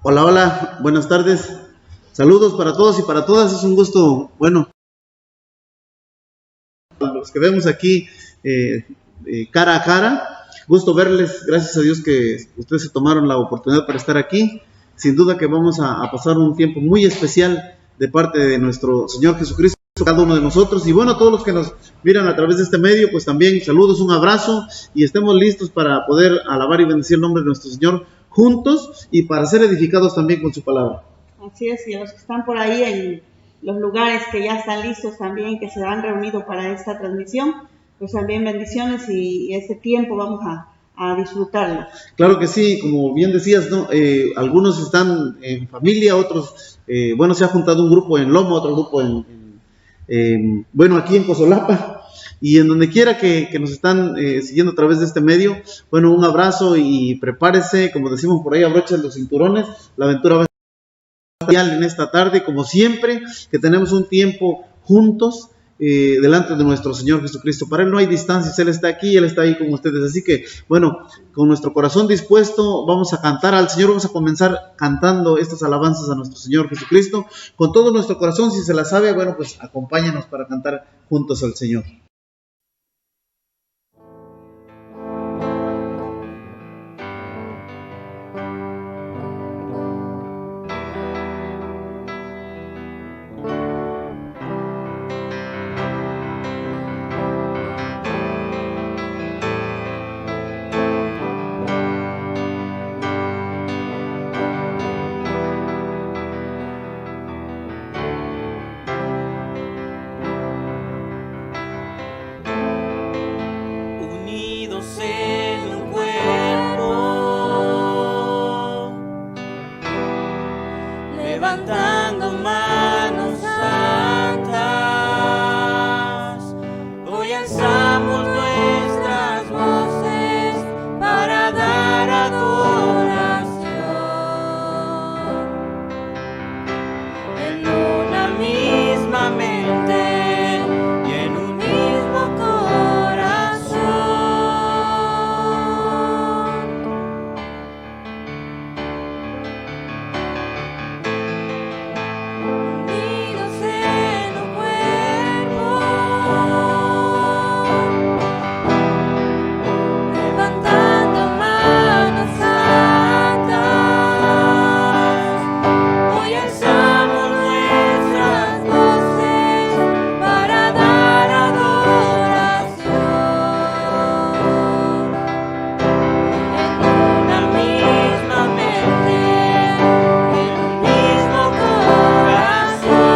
Hola, hola, buenas tardes. Saludos para todos y para todas. Es un gusto, bueno, los que vemos aquí cara a cara. Gusto verles. Gracias a Dios que ustedes se tomaron la oportunidad para estar aquí. Sin duda que vamos a pasar un tiempo muy especial de parte de nuestro Señor Jesucristo, cada uno de nosotros. Y bueno, todos los que nos miran a través de este medio, pues también saludos, un abrazo y estemos listos para poder alabar y bendecir el nombre de nuestro Señor juntos y para ser edificados también con su palabra. Así es, y a los que están por ahí en los lugares que ya están listos también, que se han reunido para esta transmisión, pues también bendiciones y este tiempo vamos a disfrutarlo. Claro que sí, como bien decías, ¿no? Algunos están en familia, otros, bueno, se ha juntado un grupo en Lomo, otro grupo bueno, aquí en Cozolapa, y en donde quiera que nos están siguiendo a través de este medio, bueno, un abrazo y prepárese, como decimos por ahí, abrochen los cinturones, la aventura va a estar en esta tarde, como siempre, que tenemos un tiempo juntos, delante de nuestro Señor Jesucristo. Para Él no hay distancias, Él está aquí, Él está ahí con ustedes. Así que, bueno, con nuestro corazón dispuesto, vamos a cantar al Señor, vamos a comenzar cantando estas alabanzas a nuestro Señor Jesucristo. Con todo nuestro corazón, si se la sabe, bueno, pues acompáñenos para cantar juntos al Señor. Levantando manos santas, hoy alzamos nuestras voces para dar adoración en una misma mente y en un mismo corazón. Unidos en un cuerpo, levantando manos santas, hoy alzamos nuestras voces para dar adoración en una misma mente, en un mismo corazón.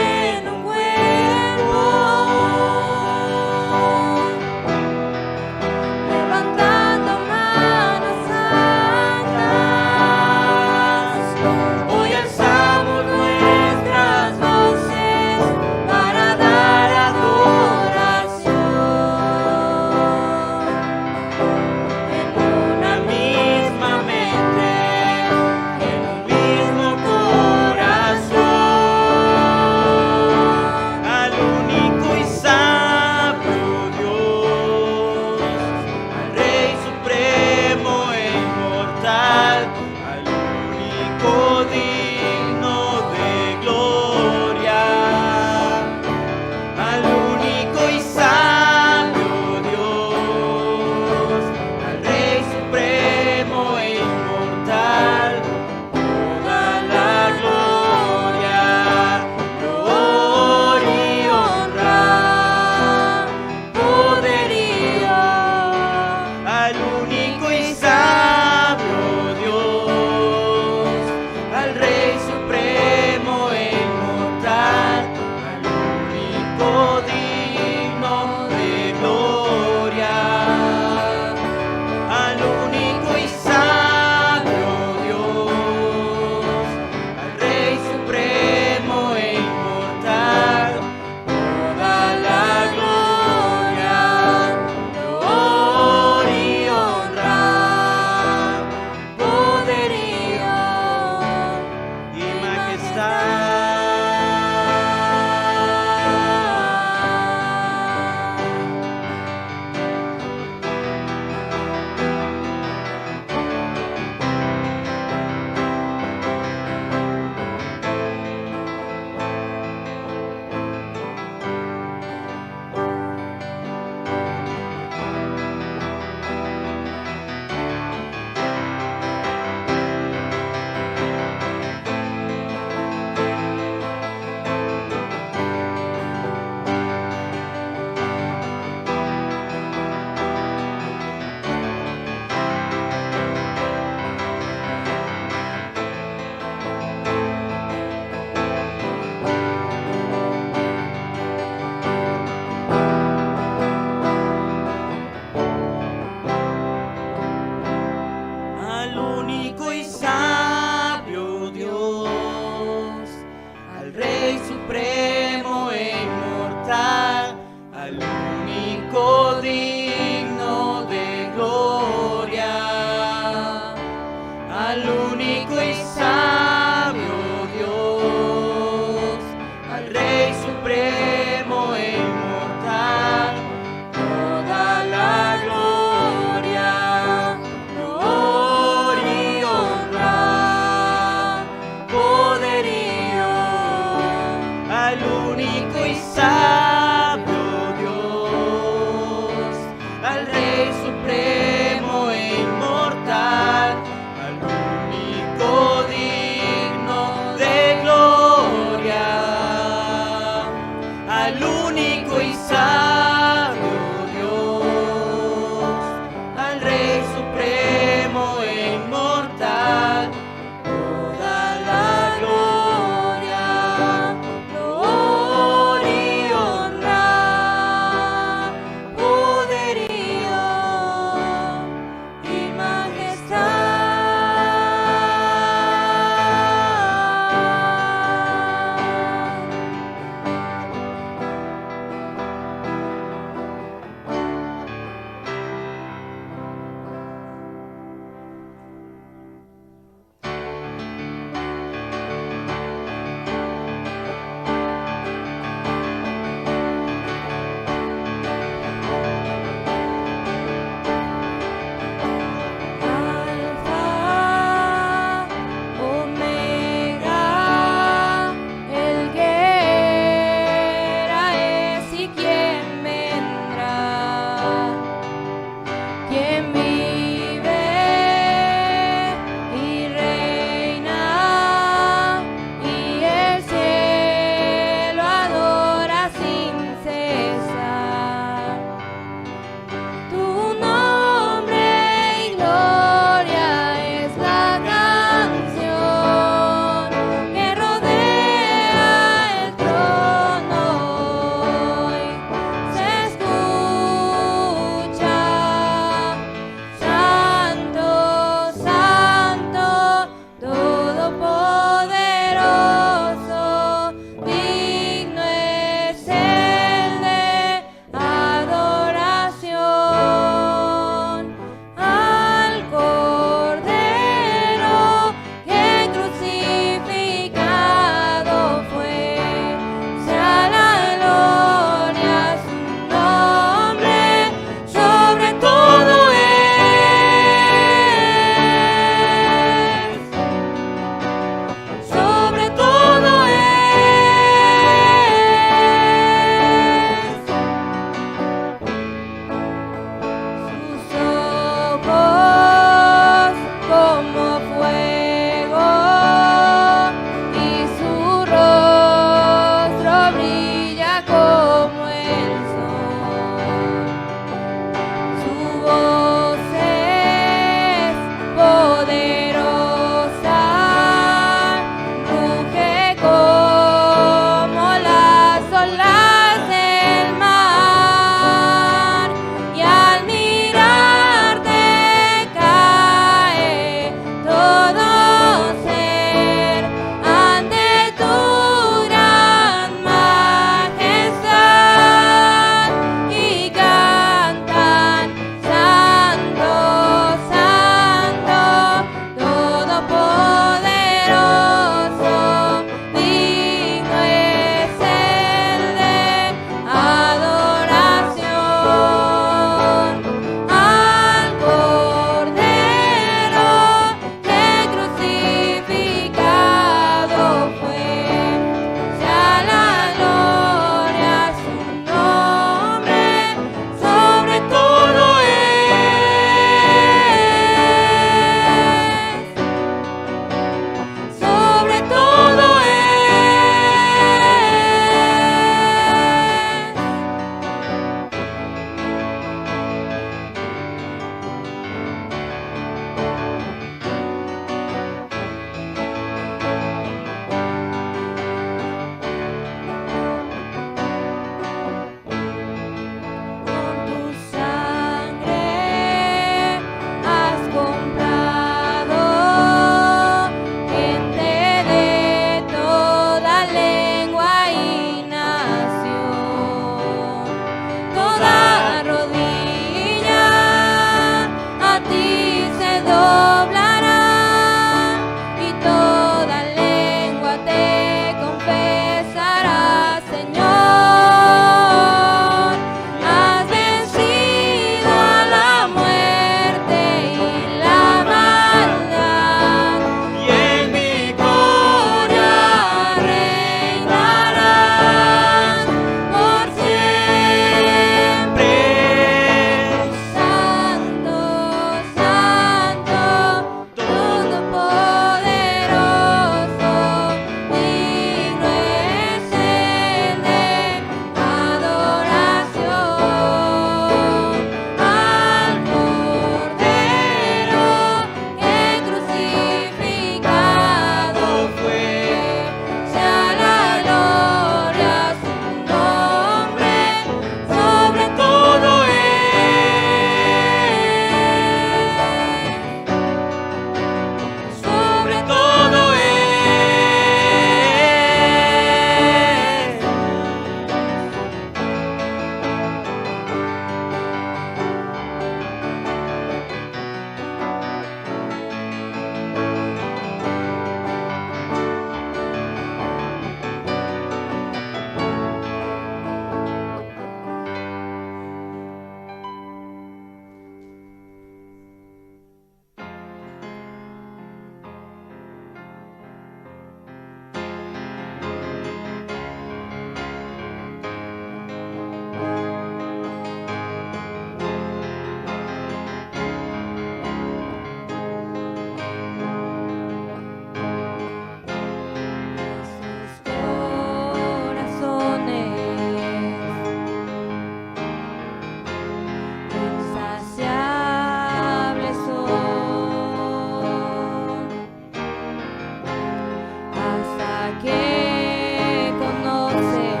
que conocen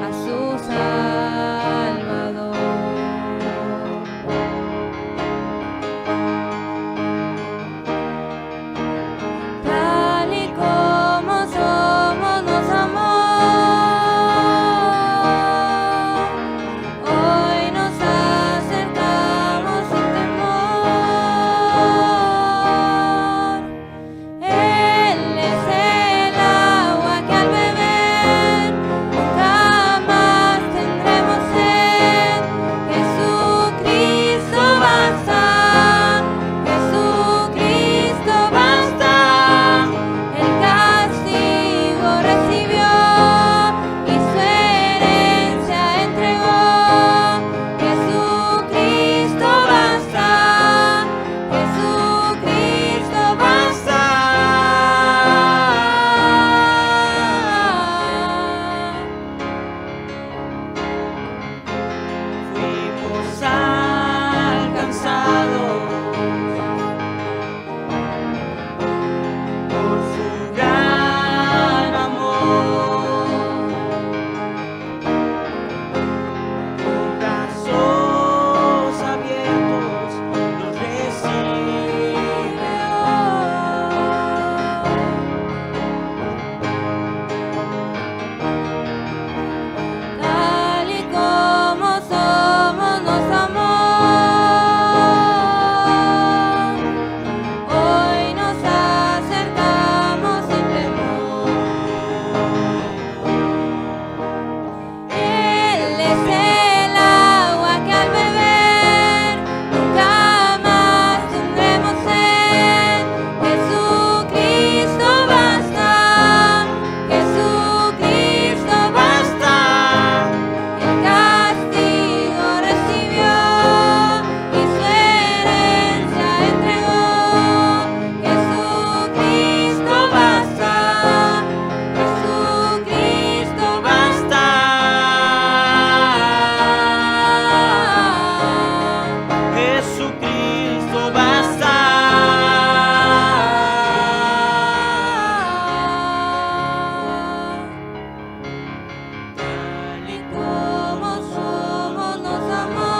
a su Salvador. Tal y como somos nos amó, hoy nos acercamos sin temor. Él es el agua que al beber nunca más tendremos sed. Jesucristo basta, Jesucristo basta. El castigo recibió y su herencia entregó. Jesucristo basta, Jesucristo basta. Fuimos alcanzados por su gran amor, con brazos abiertos nos recibe Tal y como somos nos amó, hoy nos acercamos sin temor. Él es el agua que al beber nunca más tendremos sed. Jesucristo basta, Jesucristo basta. El castigo recibió y su herencia entregó. Jesucristo basta, Jesucristo basta. Jesucristo basta. Tal y como somos nos amó,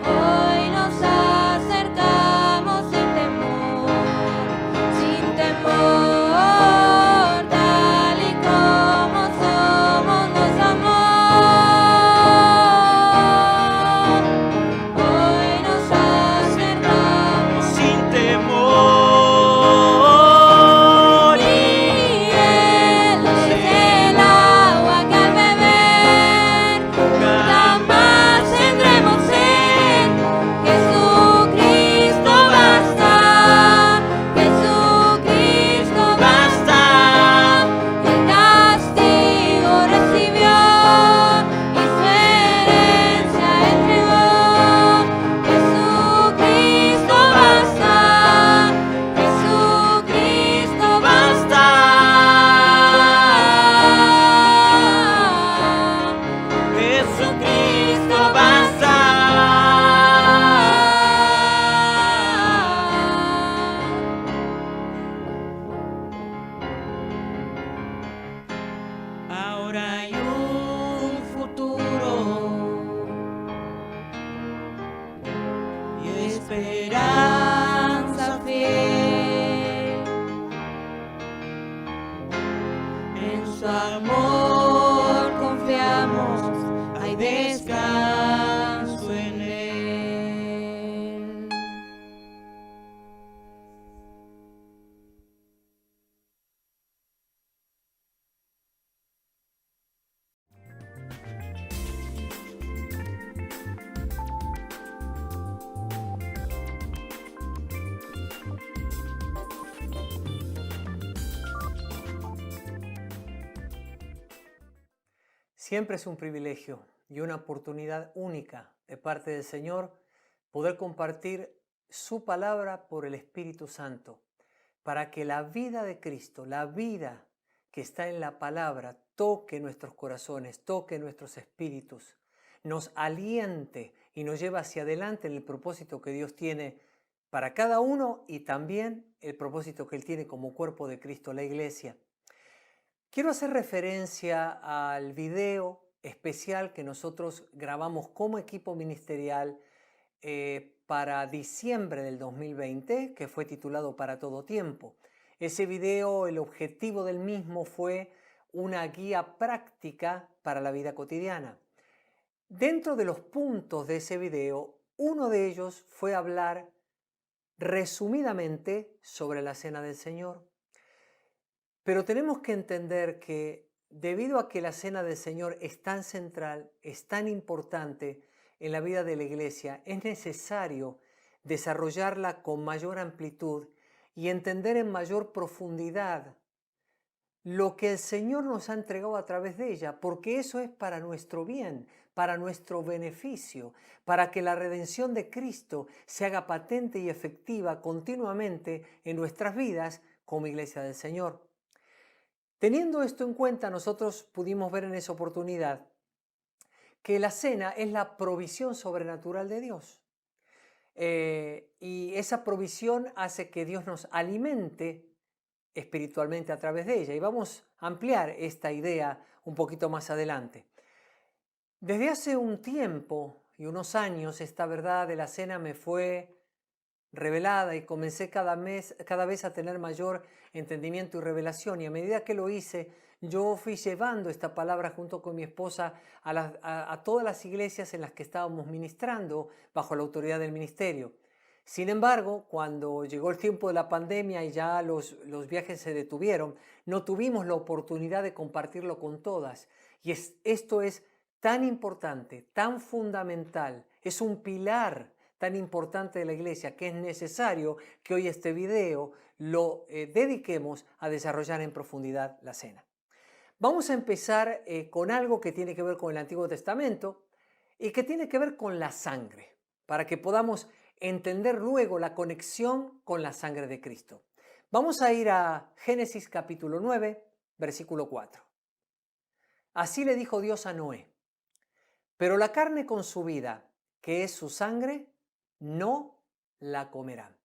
hoy nos acercamos sin temor, sin temor. Tal y como somos nos amó, hoy nos acercamos Sin temor. y Él es el agua que al beber nunca más tendremos sed. Jesucristo basta, Jesucristo basta. El castigo recibió y su herencia entregó. Jesucristo basta, Jesucristo basta. Jesucristo basta. Ahora hay un futuro y esperanza fiel. En su amor confiamos, hay descanso en él. Siempre es un privilegio y una oportunidad única de parte del Señor poder compartir su palabra por el Espíritu Santo, para que la vida de Cristo, la vida que está en la palabra, toque nuestros corazones, toque nuestros espíritus, nos aliente y nos lleve hacia adelante en el propósito que Dios tiene para cada uno y también el propósito que Él tiene como cuerpo de Cristo, la iglesia. Quiero hacer referencia al video especial que nosotros grabamos como equipo ministerial para diciembre del 2020, que fue titulado Para todo tiempo. Ese video, el objetivo del mismo fue una guía práctica para la vida cotidiana. Dentro de los puntos de ese video, uno de ellos fue hablar resumidamente sobre la Cena del Señor. Pero tenemos que entender que debido a que la Cena del Señor es tan central, es tan importante en la vida de la iglesia, es necesario desarrollarla con mayor amplitud y entender en mayor profundidad lo que el Señor nos ha entregado a través de ella, porque eso es para nuestro bien, para nuestro beneficio, para que la redención de Cristo se haga patente y efectiva continuamente en nuestras vidas como iglesia del Señor. Teniendo esto en cuenta, nosotros pudimos ver en esa oportunidad que la cena es la provisión sobrenatural de Dios. Y esa provisión hace que Dios nos alimente espiritualmente a través de ella. Y vamos a ampliar esta idea un poquito más adelante. Desde hace un tiempo y unos años, esta verdad de la cena me fue revelada y comencé cada vez a tener mayor entendimiento y revelación. Y a medida que lo hice, yo fui llevando esta palabra junto con mi esposa a todas las iglesias en las que estábamos ministrando bajo la autoridad del ministerio. Sin embargo, cuando llegó el tiempo de la pandemia y ya los viajes se detuvieron, no tuvimos la oportunidad de compartirlo con todas. Y esto es tan importante, tan fundamental, es un pilar tan importante de la iglesia que es necesario que hoy este video lo dediquemos a desarrollar en profundidad la cena. Vamos a empezar con algo que tiene que ver con el Antiguo Testamento y que tiene que ver con la sangre, para que podamos entender luego la conexión con la sangre de Cristo. Vamos a ir a Génesis capítulo 9, versículo 4. Así le dijo Dios a Noé: pero la carne con su vida, que es su sangre, no la comerán.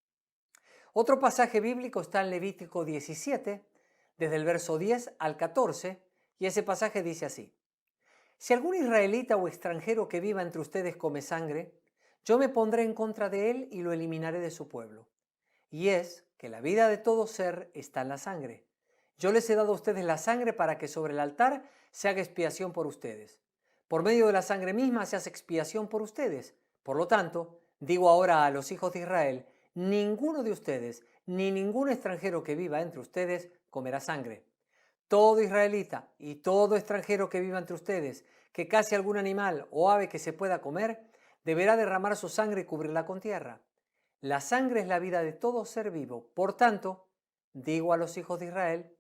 Otro pasaje bíblico está en Levítico 17, desde el verso 10 al 14, y ese pasaje dice así: si algún israelita o extranjero que viva entre ustedes come sangre, yo me pondré en contra de él y lo eliminaré de su pueblo. Y es que la vida de todo ser está en la sangre. Yo les he dado a ustedes la sangre para que sobre el altar se haga expiación por ustedes. Por medio de la sangre misma se hace expiación por ustedes. Por lo tanto, digo ahora a los hijos de Israel: ninguno de ustedes, ni ningún extranjero que viva entre ustedes, comerá sangre. Todo israelita y todo extranjero que viva entre ustedes, que case algún animal o ave que se pueda comer, deberá derramar su sangre y cubrirla con tierra. La sangre es la vida de todo ser vivo. Por tanto, digo a los hijos de Israel: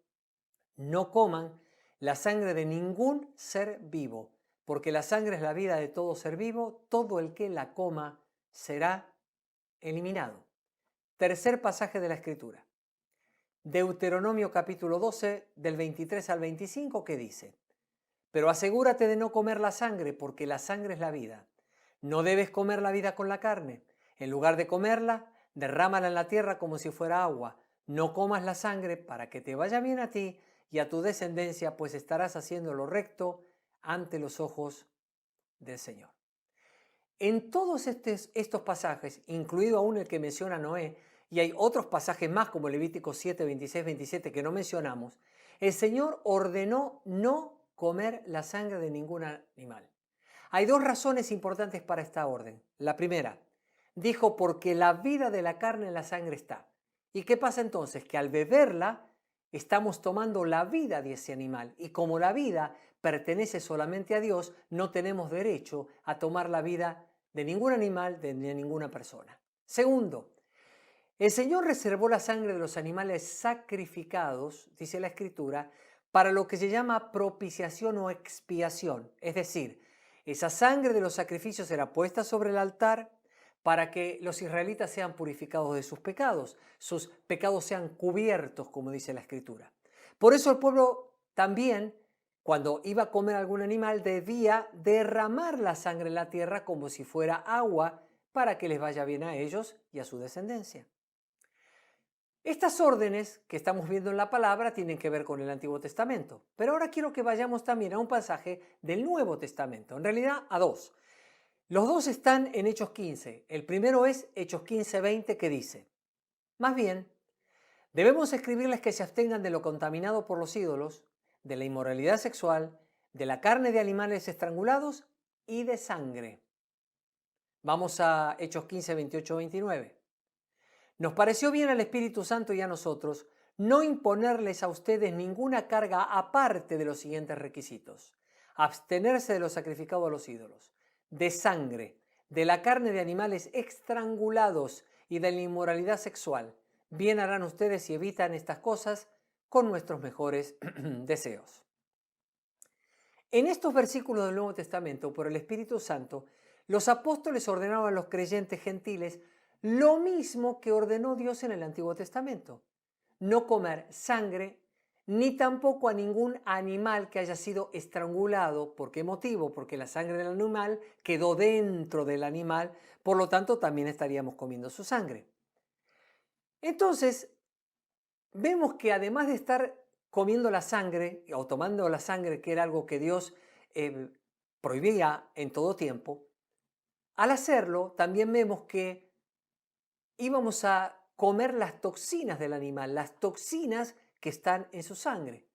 no coman la sangre de ningún ser vivo, porque la sangre es la vida de todo ser vivo. Todo el que la coma será eliminado. Tercer pasaje de la Escritura. Deuteronomio capítulo 12, del 23 al 25, que dice: pero asegúrate de no comer la sangre, porque la sangre es la vida. No debes comer la vida con la carne. En lugar de comerla, derrámala en la tierra como si fuera agua. No comas la sangre para que te vaya bien a ti y a tu descendencia, pues estarás haciendo lo recto ante los ojos del Señor. En todos estos pasajes, incluido aún el que menciona Noé, y hay otros pasajes más como Levítico 7, 26, 27 que no mencionamos, el Señor ordenó no comer la sangre de ningún animal. Hay dos razones importantes para esta orden. La primera, dijo: porque la vida de la carne en la sangre está. ¿Y qué pasa entonces? Que al beberla estamos tomando la vida de ese animal, y como la vida pertenece solamente a Dios, no tenemos derecho a tomar la vida de ningún animal, de ninguna persona. Segundo, el Señor reservó la sangre de los animales sacrificados, dice la Escritura, para lo que se llama propiciación o expiación. Es decir, esa sangre de los sacrificios era puesta sobre el altar para que los israelitas sean purificados de sus pecados sean cubiertos, como dice la Escritura. Por eso el pueblo también, cuando iba a comer algún animal, debía derramar la sangre en la tierra como si fuera agua para que les vaya bien a ellos y a su descendencia. Estas órdenes que estamos viendo en la palabra tienen que ver con el Antiguo Testamento, pero ahora quiero que vayamos también a un pasaje del Nuevo Testamento, en realidad a dos. Los dos están en Hechos 15. El primero es Hechos 15:20, que dice: más bien, debemos escribirles que se abstengan de lo contaminado por los ídolos, de la inmoralidad sexual, de la carne de animales estrangulados y de sangre. Vamos a Hechos 15, 28, 29. Nos pareció bien al Espíritu Santo y a nosotros no imponerles a ustedes ninguna carga aparte de los siguientes requisitos: abstenerse de lo sacrificado a los ídolos, de sangre, de la carne de animales estrangulados y de la inmoralidad sexual. Bien harán ustedes si evitan estas cosas con nuestros mejores deseos. En estos versículos del Nuevo Testamento, por el Espíritu Santo, los apóstoles ordenaban a los creyentes gentiles lo mismo que ordenó Dios en el Antiguo Testamento: no comer sangre, ni tampoco a ningún animal que haya sido estrangulado. ¿Por qué motivo? Porque la sangre del animal quedó dentro del animal, por lo tanto también estaríamos comiendo su sangre. Entonces, vemos que además de estar comiendo la sangre o tomando la sangre, que era algo que Dios prohibía en todo tiempo, al hacerlo también vemos que íbamos a comer las toxinas del animal, las toxinas que están en su sangre.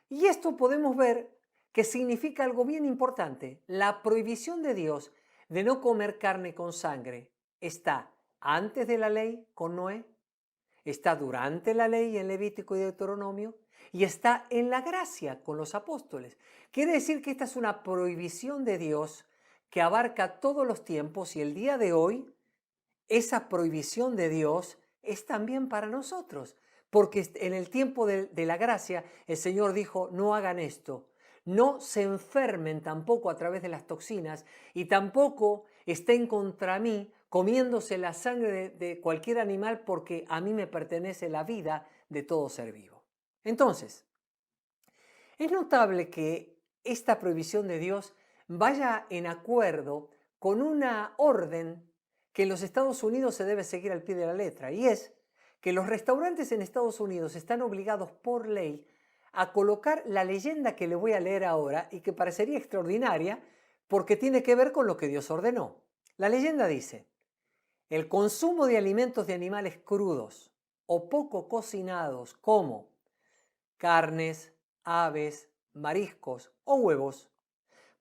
Y esto podemos ver que significa algo bien importante. La prohibición de Dios de no comer carne con sangre está antes de la ley con Noé, está durante la ley en Levítico y Deuteronomio, y está en la gracia con los apóstoles. Quiere decir que esta es una prohibición de Dios que abarca todos los tiempos, y el día de hoy esa prohibición de Dios es también para nosotros, porque en el tiempo de la gracia el Señor dijo: no hagan esto, no se enfermen tampoco a través de las toxinas, y tampoco estén contra mí comiéndose la sangre de cualquier animal, porque a mí me pertenece la vida de todo ser vivo. Entonces, es notable que esta prohibición de Dios vaya en acuerdo con una orden que en los Estados Unidos se debe seguir al pie de la letra, y es que los restaurantes en Estados Unidos están obligados por ley a colocar la leyenda que le voy a leer ahora, y que parecería extraordinaria porque tiene que ver con lo que Dios ordenó. La leyenda dice: el consumo de alimentos de animales crudos o poco cocinados, como carnes, aves, mariscos o huevos,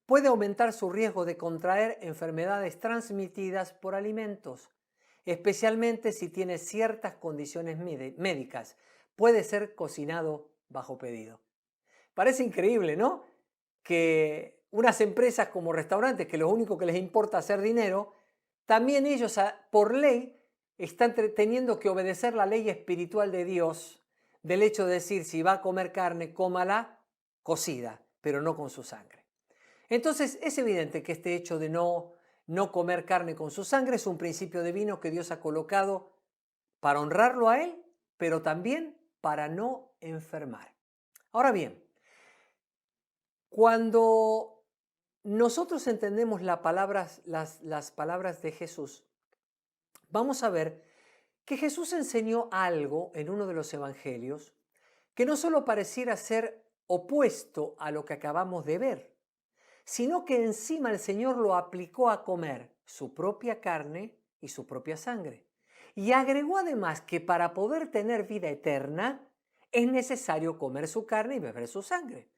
puede aumentar su riesgo de contraer enfermedades transmitidas por alimentos, especialmente si tiene ciertas condiciones médicas. Puede ser cocinado bajo pedido. Parece increíble, ¿no? Que unas empresas como restaurantes, que lo único que les importa es hacer dinero, también ellos por ley están teniendo que obedecer la ley espiritual de Dios, del hecho de decir: si va a comer carne, cómala cocida, pero no con su sangre. Entonces es evidente que este hecho de no comer carne con su sangre es un principio divino que Dios ha colocado para honrarlo a Él, pero también para no enfermar. Ahora bien, cuando nosotros entendemos las palabras de Jesús, vamos a ver que Jesús enseñó algo en uno de los evangelios que no solo pareciera ser opuesto a lo que acabamos de ver, sino que encima el Señor lo aplicó a comer su propia carne y su propia sangre. Y agregó además que para poder tener vida eterna es necesario comer su carne y beber su sangre.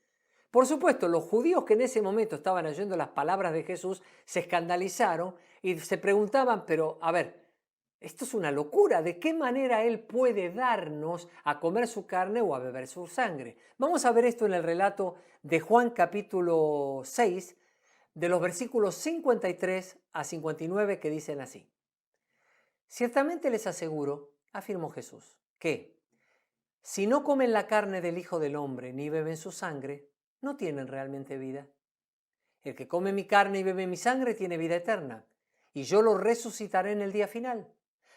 Por supuesto, los judíos que en ese momento estaban oyendo las palabras de Jesús se escandalizaron y se preguntaban: pero a ver, esto es una locura, ¿de qué manera Él puede darnos a comer su carne o a beber su sangre? Vamos a ver esto en el relato de Juan capítulo 6, de los versículos 53 a 59, que dicen así: ciertamente les aseguro, afirmó Jesús, que si no comen la carne del Hijo del Hombre ni beben su sangre, no tienen realmente vida. El que come mi carne y bebe mi sangre tiene vida eterna, y yo lo resucitaré en el día final.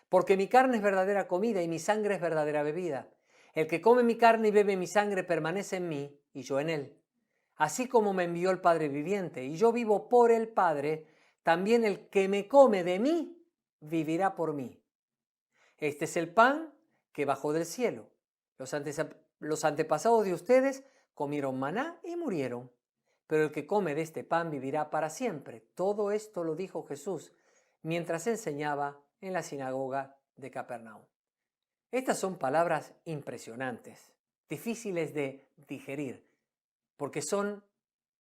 Porque mi carne es verdadera comida y mi sangre es verdadera bebida. El que come mi carne y bebe mi sangre permanece en mí y yo en él. Así como me envió el Padre viviente y yo vivo por el Padre, también el que me come de mí vivirá por mí. Este es el pan que bajó del cielo. Los antepasados de ustedes comieron maná y murieron, pero el que come de este pan vivirá para siempre. Todo esto lo dijo Jesús mientras enseñaba en la sinagoga de Capernaum. Estas son palabras impresionantes, difíciles de digerir, porque son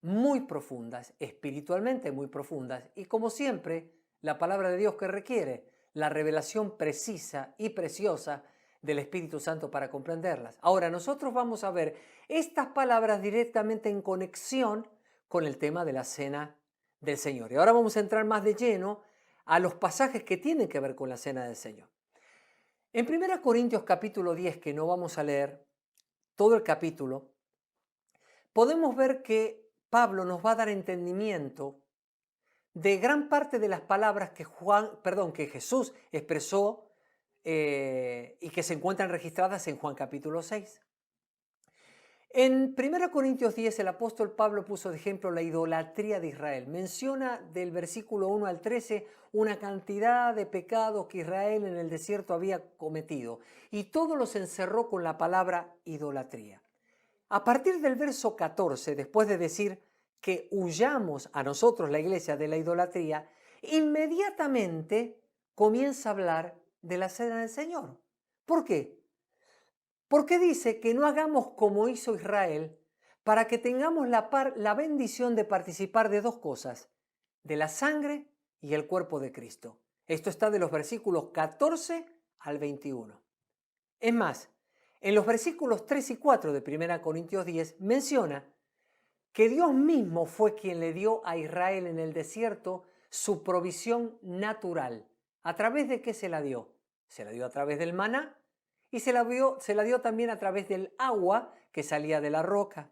muy profundas, espiritualmente muy profundas, y como siempre, la palabra de Dios que requiere la revelación precisa y preciosa del Espíritu Santo para comprenderlas. Ahora, nosotros vamos a ver estas palabras directamente en conexión con el tema de la cena del Señor. Y ahora vamos a entrar más de lleno a los pasajes que tienen que ver con la cena del Señor. En 1 Corintios capítulo 10, que no vamos a leer todo el capítulo, podemos ver que Pablo nos va a dar entendimiento de gran parte de las palabras que Jesús expresó y que se encuentran registradas en Juan capítulo 6. En 1 Corintios 10 el apóstol Pablo puso de ejemplo la idolatría de Israel. Menciona del versículo 1 al 13 una cantidad de pecados que Israel en el desierto había cometido y todo los encerró con la palabra idolatría. A partir del verso 14, después de decir que huyamos a nosotros, la iglesia, de la idolatría, inmediatamente comienza a hablar de la cena del Señor. ¿Por qué? Porque dice que no hagamos como hizo Israel para que tengamos la bendición de participar de dos cosas, de la sangre y el cuerpo de Cristo. Esto está de los versículos 14 al 21. Es más, en los versículos 3 y 4 de 1 Corintios 10 menciona que Dios mismo fue quien le dio a Israel en el desierto su provisión natural. ¿A través de qué se la dio? Se la dio a través del maná y se la dio también a través del agua que salía de la roca.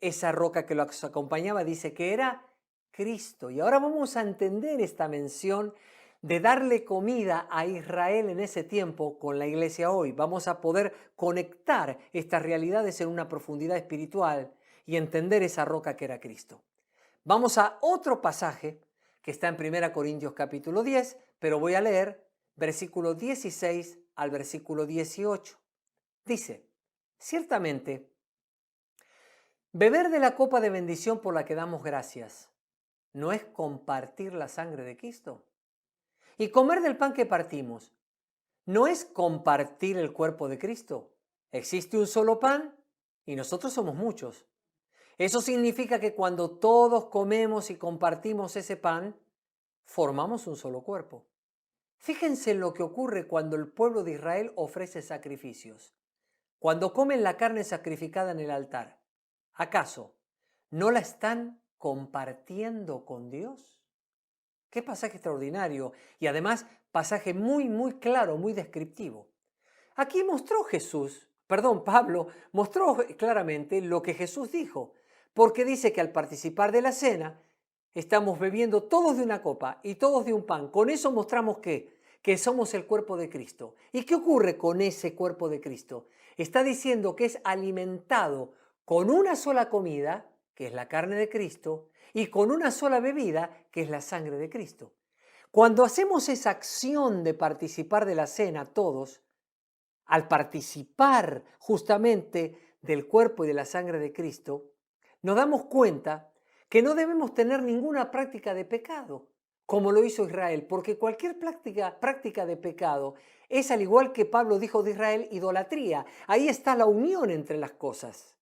Esa roca que los acompañaba dice que era Cristo. Y ahora vamos a entender esta mención de darle comida a Israel en ese tiempo con la iglesia hoy. Vamos a poder conectar estas realidades en una profundidad espiritual y entender esa roca que era Cristo. Vamos a otro pasaje que está en 1 Corintios capítulo 10, pero voy a leer versículo 16 al versículo 18. Dice, ciertamente, beber de la copa de bendición por la que damos gracias, ¿no es compartir la sangre de Cristo? Y comer del pan que partimos, ¿no es compartir el cuerpo de Cristo? Existe un solo pan y nosotros somos muchos. Eso significa que cuando todos comemos y compartimos ese pan, formamos un solo cuerpo. Fíjense en lo que ocurre cuando el pueblo de Israel ofrece sacrificios. Cuando comen la carne sacrificada en el altar, ¿acaso no la están compartiendo con Dios? Qué pasaje extraordinario y además pasaje muy claro, muy descriptivo. Aquí Pablo mostró claramente lo que Jesús dijo, porque dice que al participar de la cena estamos bebiendo todos de una copa y todos de un pan. Con eso mostramos que somos el cuerpo de Cristo. ¿Y qué ocurre con ese cuerpo de Cristo? Está diciendo que es alimentado con una sola comida, que es la carne de Cristo, y con una sola bebida, que es la sangre de Cristo. Cuando hacemos esa acción de participar de la cena todos, al participar justamente del cuerpo y de la sangre de Cristo, nos damos cuenta que no debemos tener ninguna práctica de pecado, como lo hizo Israel, porque cualquier práctica de pecado es, al igual que Pablo dijo de Israel, idolatría. Ahí está la unión entre las cosas.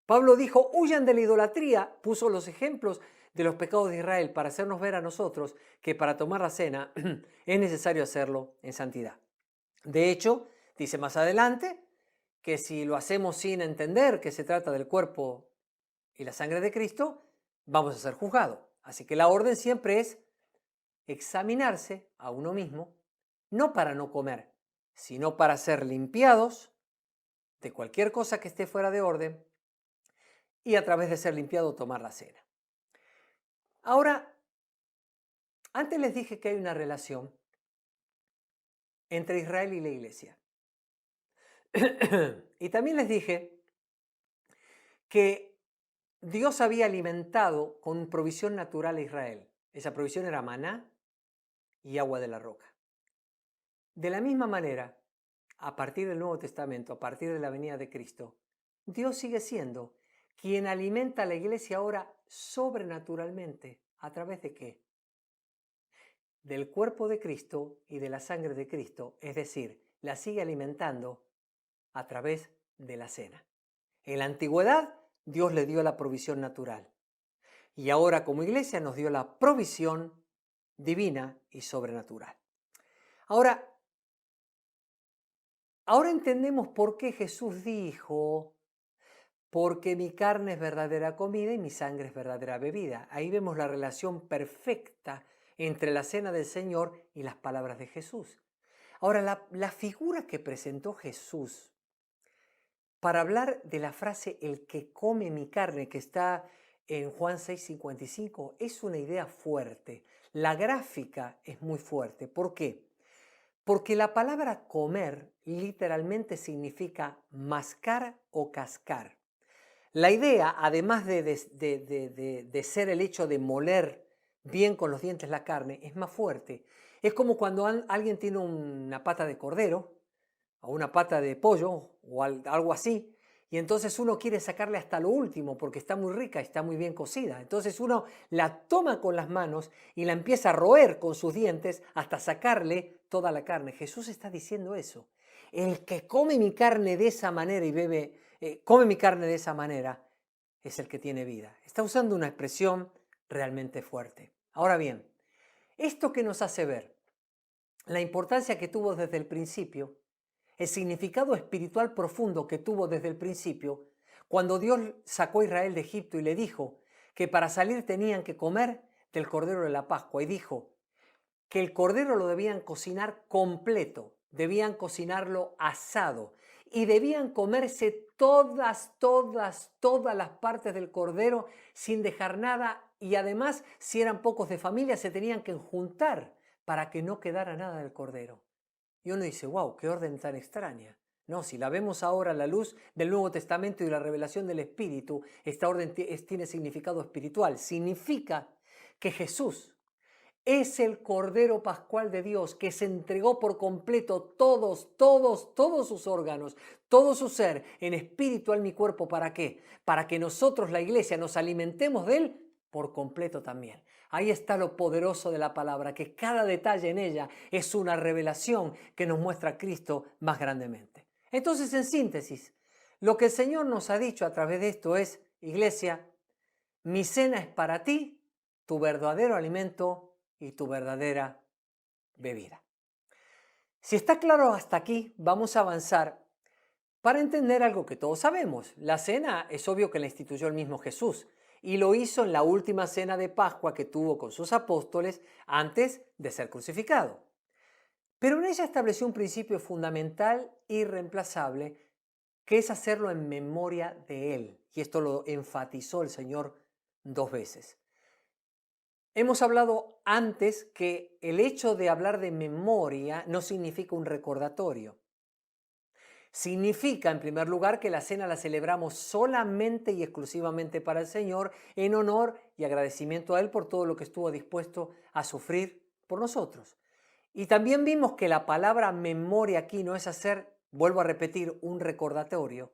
Pablo dijo, huyan de la idolatría, puso los ejemplos de los pecados de Israel para hacernos ver a nosotros que para tomar la cena es necesario hacerlo en santidad. De hecho, dice más adelante que si lo hacemos sin entender que se trata del cuerpo y la sangre de Cristo, vamos a ser juzgados. Así que la orden siempre es examinarse a uno mismo, no para no comer, sino para ser limpiados de cualquier cosa que esté fuera de orden y a través de ser limpiado tomar la cena. Ahora, antes les dije que hay una relación entre Israel y la iglesia. Y también les dije que Dios había alimentado con provisión natural a Israel. Esa provisión era maná y agua de la roca. De la misma manera, a partir del Nuevo Testamento, a partir de la venida de Cristo, Dios sigue siendo quien alimenta a la iglesia ahora sobrenaturalmente. ¿A través de qué? Del cuerpo de Cristo y de la sangre de Cristo, es decir, la sigue alimentando a través de la cena. En la antigüedad, Dios le dio la provisión natural y ahora como iglesia nos dio la provisión divina y sobrenatural. Ahora entendemos por qué Jesús dijo, porque mi carne es verdadera comida y mi sangre es verdadera bebida. Ahí vemos la relación perfecta entre la cena del Señor y las palabras de Jesús. Ahora, la figura que presentó Jesús para hablar de la frase el que come mi carne, que está en Juan 6:55, es una idea fuerte. La gráfica es muy fuerte. ¿Por qué? Porque la palabra comer literalmente significa mascar o cascar. La idea, además de ser el hecho de moler bien con los dientes la carne, es más fuerte. Es como cuando alguien tiene una pata de cordero o una pata de pollo o algo así, y entonces uno quiere sacarle hasta lo último porque está muy rica y está muy bien cocida. Entonces uno la toma con las manos y la empieza a roer con sus dientes hasta sacarle toda la carne. Jesús está diciendo eso. El que come mi carne de esa manera y come mi carne de esa manera es el que tiene vida. Está usando una expresión realmente fuerte. Ahora bien, esto que nos hace ver la importancia que tuvo desde el principio, el significado espiritual profundo que tuvo desde el principio, cuando Dios sacó a Israel de Egipto y le dijo que para salir tenían que comer del cordero de la Pascua, y dijo que el cordero lo debían cocinar completo, debían cocinarlo asado y debían comerse todas las partes del cordero sin dejar nada, y además, si eran pocos de familia, se tenían que juntar para que no quedara nada del cordero. Y uno dice, wow, qué orden tan extraña. No, si la vemos ahora a la luz del Nuevo Testamento y la revelación del Espíritu, esta orden tiene significado espiritual. Significa que Jesús es el Cordero Pascual de Dios que se entregó por completo todos sus órganos, todo su ser, en espíritu, alma y cuerpo. ¿Para qué? Para que nosotros, la iglesia, nos alimentemos de Él por completo también. Ahí está lo poderoso de la palabra, que cada detalle en ella es una revelación que nos muestra a Cristo más grandemente. Entonces, en síntesis, lo que el Señor nos ha dicho a través de esto es, iglesia, mi cena es para ti, tu verdadero alimento y tu verdadera bebida. Si está claro hasta aquí, vamos a avanzar para entender algo que todos sabemos. La cena es obvio que la instituyó el mismo Jesús y lo hizo en la última cena de Pascua que tuvo con sus apóstoles antes de ser crucificado. Pero en ella estableció un principio fundamental e irreemplazable, que es hacerlo en memoria de Él. Y esto lo enfatizó el Señor 2 veces. Hemos hablado antes que el hecho de hablar de memoria no significa un recordatorio. Significa, en primer lugar, que la cena la celebramos solamente y exclusivamente para el Señor, en honor y agradecimiento a Él por todo lo que estuvo dispuesto a sufrir por nosotros. Y también vimos que la palabra memoria aquí no es hacer, vuelvo a repetir, un recordatorio.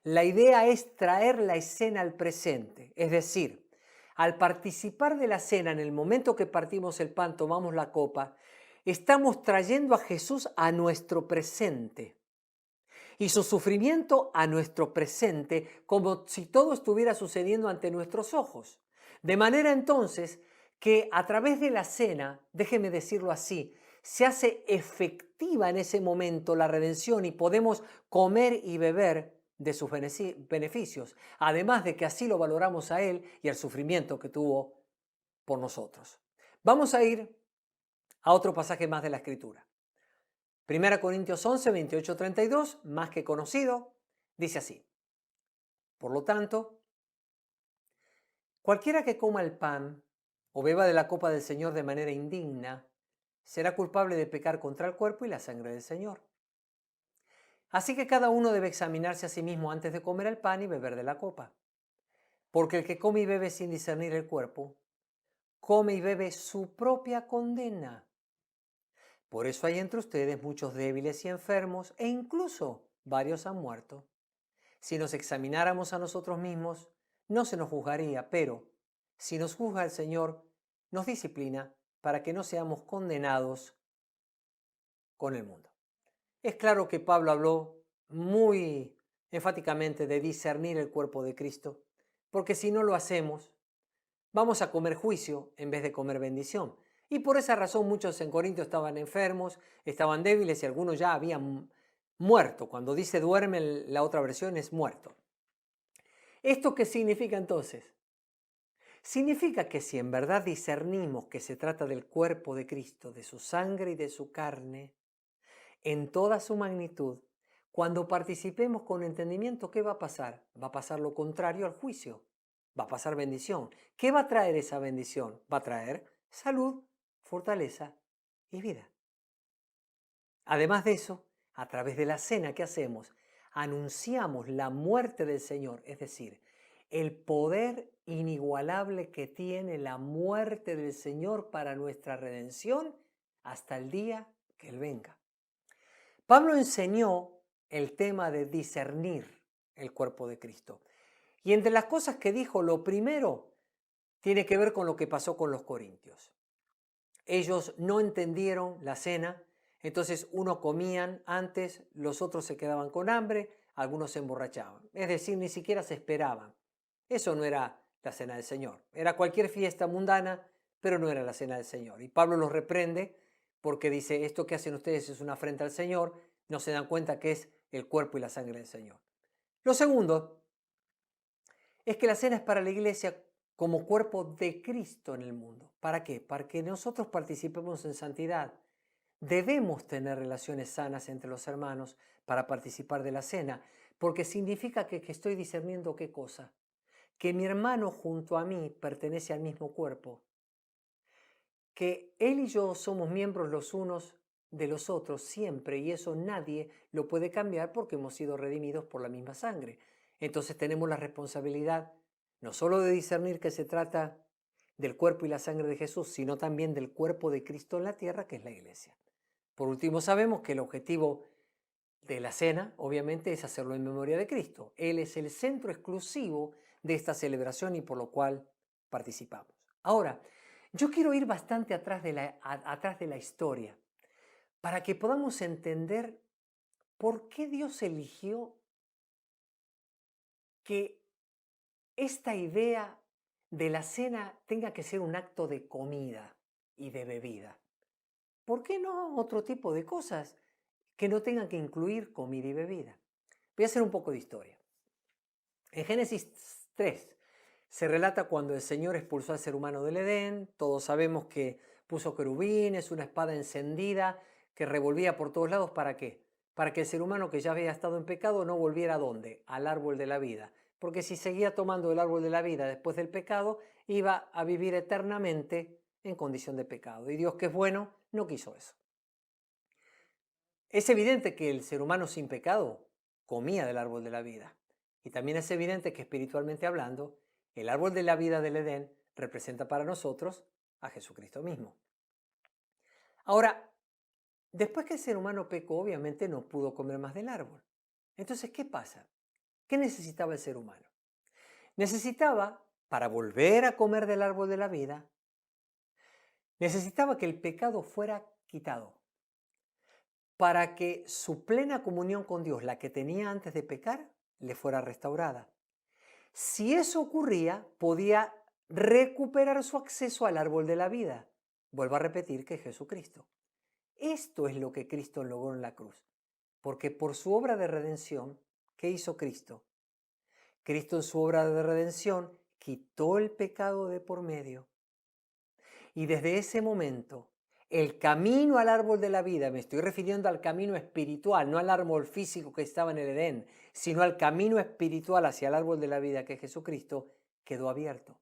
La idea es traer la escena al presente, es decir, al participar de la cena, en el momento que partimos el pan, tomamos la copa, estamos trayendo a Jesús a nuestro presente y su sufrimiento a nuestro presente, como si todo estuviera sucediendo ante nuestros ojos. De manera entonces que a través de la cena, déjeme decirlo así, se hace efectiva en ese momento la redención y podemos comer y beber de sus beneficios, además de que así lo valoramos a Él y el sufrimiento que tuvo por nosotros. Vamos a ir a otro pasaje más de la Escritura. 1 Corintios 11, 28, 32, más que conocido, dice así: por lo tanto, cualquiera que coma el pan o beba de la copa del Señor de manera indigna, será culpable de pecar contra el cuerpo y la sangre del Señor. Así que cada uno debe examinarse a sí mismo antes de comer el pan y beber de la copa. Porque el que come y bebe sin discernir el cuerpo, come y bebe su propia condena. Por eso hay entre ustedes muchos débiles y enfermos, e incluso varios han muerto. Si nos examináramos a nosotros mismos, no se nos juzgaría, pero si nos juzga el Señor, nos disciplina para que no seamos condenados con el mundo. Es claro que Pablo habló muy enfáticamente de discernir el cuerpo de Cristo, porque si no lo hacemos, vamos a comer juicio en vez de comer bendición. Y por esa razón muchos en Corinto estaban enfermos, estaban débiles y algunos ya habían muerto. Cuando dice duerme, la otra versión es muerto. ¿Esto qué significa entonces? Significa que si en verdad discernimos que se trata del cuerpo de Cristo, de su sangre y de su carne, en toda su magnitud, cuando participemos con entendimiento, ¿qué va a pasar? Va a pasar lo contrario al juicio. Va a pasar bendición. ¿Qué va a traer esa bendición? Va a traer salud, fortaleza y vida. Además de eso, a través de la cena que hacemos, anunciamos la muerte del Señor, es decir, el poder inigualable que tiene la muerte del Señor para nuestra redención hasta el día que Él venga. Pablo enseñó el tema de discernir el cuerpo de Cristo. Y entre las cosas que dijo, lo primero tiene que ver con lo que pasó con los corintios. Ellos no entendieron la cena, entonces unos comían antes, los otros se quedaban con hambre, algunos se emborrachaban. Es decir, ni siquiera se esperaban. Eso no era la cena del Señor. Era cualquier fiesta mundana, pero no era la cena del Señor. Y Pablo los reprende porque dice, esto que hacen ustedes es una afrenta al Señor, no se dan cuenta que es el cuerpo y la sangre del Señor. Lo segundo es que la cena es para la iglesia como cuerpo de Cristo en el mundo. ¿Para qué? Para que nosotros participemos en santidad. Debemos tener relaciones sanas entre los hermanos para participar de la cena, porque significa que estoy discerniendo qué cosa. Que mi hermano junto a mí pertenece al mismo cuerpo. Que él y yo somos miembros los unos de los otros siempre, y eso nadie lo puede cambiar porque hemos sido redimidos por la misma sangre. Entonces tenemos la responsabilidad no solo de discernir que se trata del cuerpo y la sangre de Jesús, sino también del cuerpo de Cristo en la tierra, que es la iglesia. Por último, sabemos que el objetivo de la cena, obviamente, es hacerlo en memoria de Cristo. Él es el centro exclusivo de esta celebración y por lo cual participamos. Ahora, yo quiero ir bastante atrás de la historia para que podamos entender por qué Dios eligió que esta idea de la cena tenga que ser un acto de comida y de bebida. ¿Por qué no otro tipo de cosas que no tengan que incluir comida y bebida? Voy a hacer un poco de historia. En Génesis 3 se relata cuando el Señor expulsó al ser humano del Edén. Todos sabemos que puso querubines, una espada encendida que revolvía por todos lados. ¿Para qué? Para que el ser humano que ya había estado en pecado no volviera ¿a dónde? Al árbol de la vida. Porque si seguía tomando el árbol de la vida después del pecado, iba a vivir eternamente en condición de pecado. Y Dios, que es bueno, no quiso eso. Es evidente que el ser humano sin pecado comía del árbol de la vida. Y también es evidente que espiritualmente hablando, el árbol de la vida del Edén representa para nosotros a Jesucristo mismo. Ahora, después que el ser humano pecó, obviamente no pudo comer más del árbol. Entonces, ¿qué pasa? ¿Qué necesitaba el ser humano? Necesitaba, para volver a comer del árbol de la vida, necesitaba que el pecado fuera quitado, para que su plena comunión con Dios, la que tenía antes de pecar, le fuera restaurada. Si eso ocurría, podía recuperar su acceso al árbol de la vida. Vuelvo a repetir que es Jesucristo. Esto es lo que Cristo logró en la cruz, porque por su obra de redención, ¿qué hizo Cristo? Cristo en su obra de redención quitó el pecado de por medio. Y desde ese momento, el camino al árbol de la vida, me estoy refiriendo al camino espiritual, no al árbol físico que estaba en el Edén, sino al camino espiritual hacia el árbol de la vida que es Jesucristo, quedó abierto.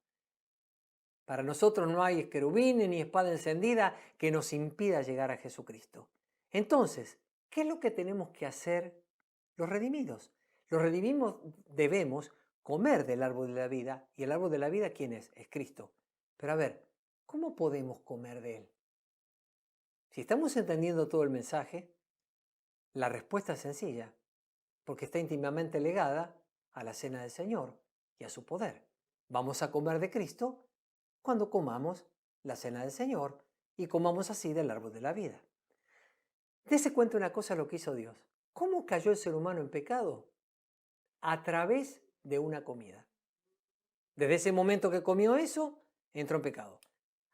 Para nosotros no hay querubines ni espada encendida que nos impida llegar a Jesucristo. Entonces, ¿qué es lo que tenemos que hacer los redimidos? Los redimidos debemos comer del árbol de la vida. ¿Y el árbol de la vida quién es? Es Cristo. Pero a ver, ¿cómo podemos comer de él? Si estamos entendiendo todo el mensaje, la respuesta es sencilla, porque está íntimamente ligada a la cena del Señor y a su poder. Vamos a comer de Cristo cuando comamos la cena del Señor y comamos así del árbol de la vida. Dese cuenta una cosa lo que hizo Dios. ¿Cómo cayó el ser humano en pecado? A través de una comida. Desde ese momento que comió eso, entró en pecado.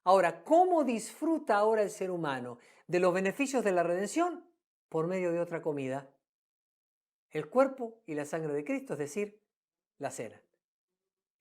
Ahora, ¿cómo disfruta ahora el ser humano de los beneficios de la redención? Por medio de otra comida. El cuerpo y la sangre de Cristo, es decir, la cena.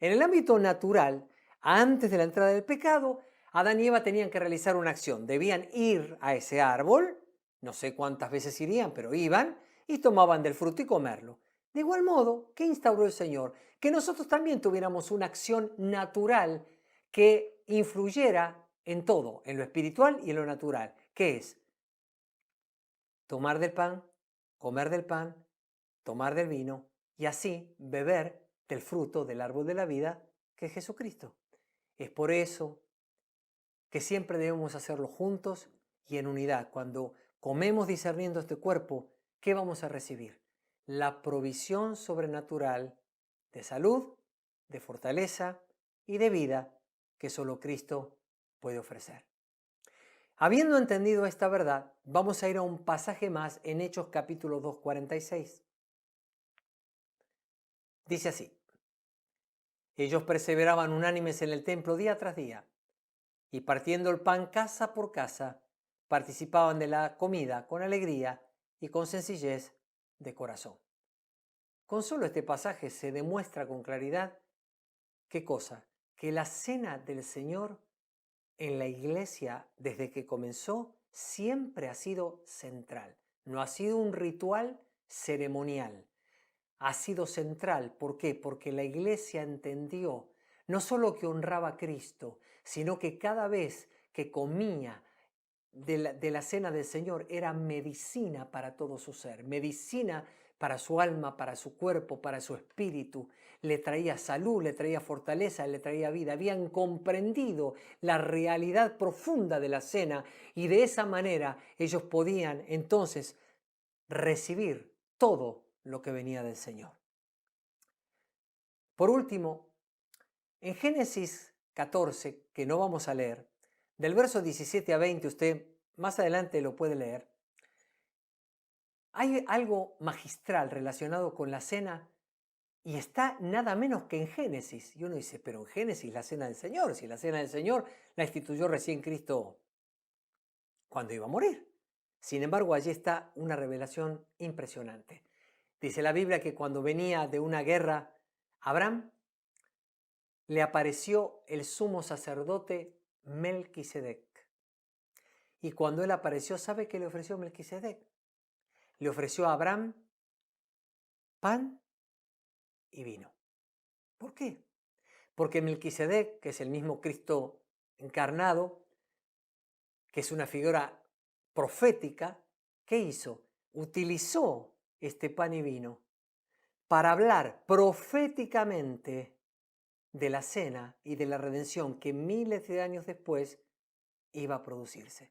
En el ámbito natural, antes de la entrada del pecado, Adán y Eva tenían que realizar una acción. Debían ir a ese árbol, no sé cuántas veces irían, pero iban y tomaban del fruto y comerlo. De igual modo, ¿qué instauró el Señor? Que nosotros también tuviéramos una acción natural que influyera en todo, en lo espiritual y en lo natural. ¿Qué es? Tomar del pan, comer del pan, tomar del vino y así beber del fruto del árbol de la vida que es Jesucristo. Es por eso que siempre debemos hacerlo juntos y en unidad. Cuando comemos discerniendo este cuerpo, ¿qué vamos a recibir? La provisión sobrenatural de salud, de fortaleza y de vida que solo Cristo puede ofrecer. Habiendo entendido esta verdad, vamos a ir a un pasaje más en Hechos capítulo 2, 46. Dice así: ellos perseveraban unánimes en el templo día tras día, y partiendo el pan casa por casa, participaban de la comida con alegría y con sencillez de corazón. Con solo este pasaje se demuestra con claridad, ¿qué cosa? Que la cena del Señor en la iglesia, desde que comenzó, siempre ha sido central. No ha sido un ritual ceremonial. Ha sido central. ¿Por qué? Porque la iglesia entendió no solo que honraba a Cristo, sino que cada vez que comía de la cena del Señor era medicina para todo su ser, medicina para su alma, para su cuerpo, para su espíritu. Le traía salud, le traía fortaleza, le traía vida. Habían comprendido la realidad profunda de la cena y de esa manera ellos podían entonces recibir todo lo que venía del Señor. Por último, en Génesis 14, que no vamos a leer, del verso 17 a 20, usted más adelante lo puede leer, hay algo magistral relacionado con la cena y está nada menos que en Génesis. Y uno dice, pero en Génesis la cena del Señor, si la cena del Señor la instituyó recién Cristo cuando iba a morir. Sin embargo, allí está una revelación impresionante. Dice la Biblia que cuando venía de una guerra, Abraham le apareció el sumo sacerdote Melquisedec. Y cuando él apareció, ¿sabe qué le ofreció Melquisedec? Le ofreció a Abraham pan y vino. ¿Por qué? Porque Melquisedec, que es el mismo Cristo encarnado, que es una figura profética, ¿qué hizo? Utilizó este pan y vino para hablar proféticamente de la cena y de la redención que miles de años después iba a producirse.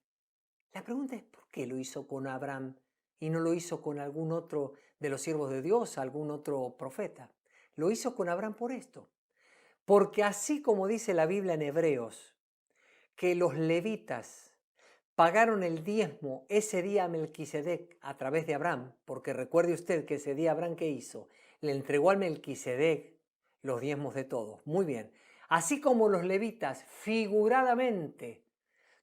La pregunta es, ¿por qué lo hizo con Abraham y no lo hizo con algún otro de los siervos de Dios, algún otro profeta? Lo hizo con Abraham por esto. Porque así como dice la Biblia en Hebreos, que los levitas pagaron el diezmo ese día a Melquisedec a través de Abraham, porque recuerde usted que ese día Abraham, ¿qué hizo? Le entregó al Melquisedec los diezmos de todos. Muy bien. Así como los levitas, figuradamente,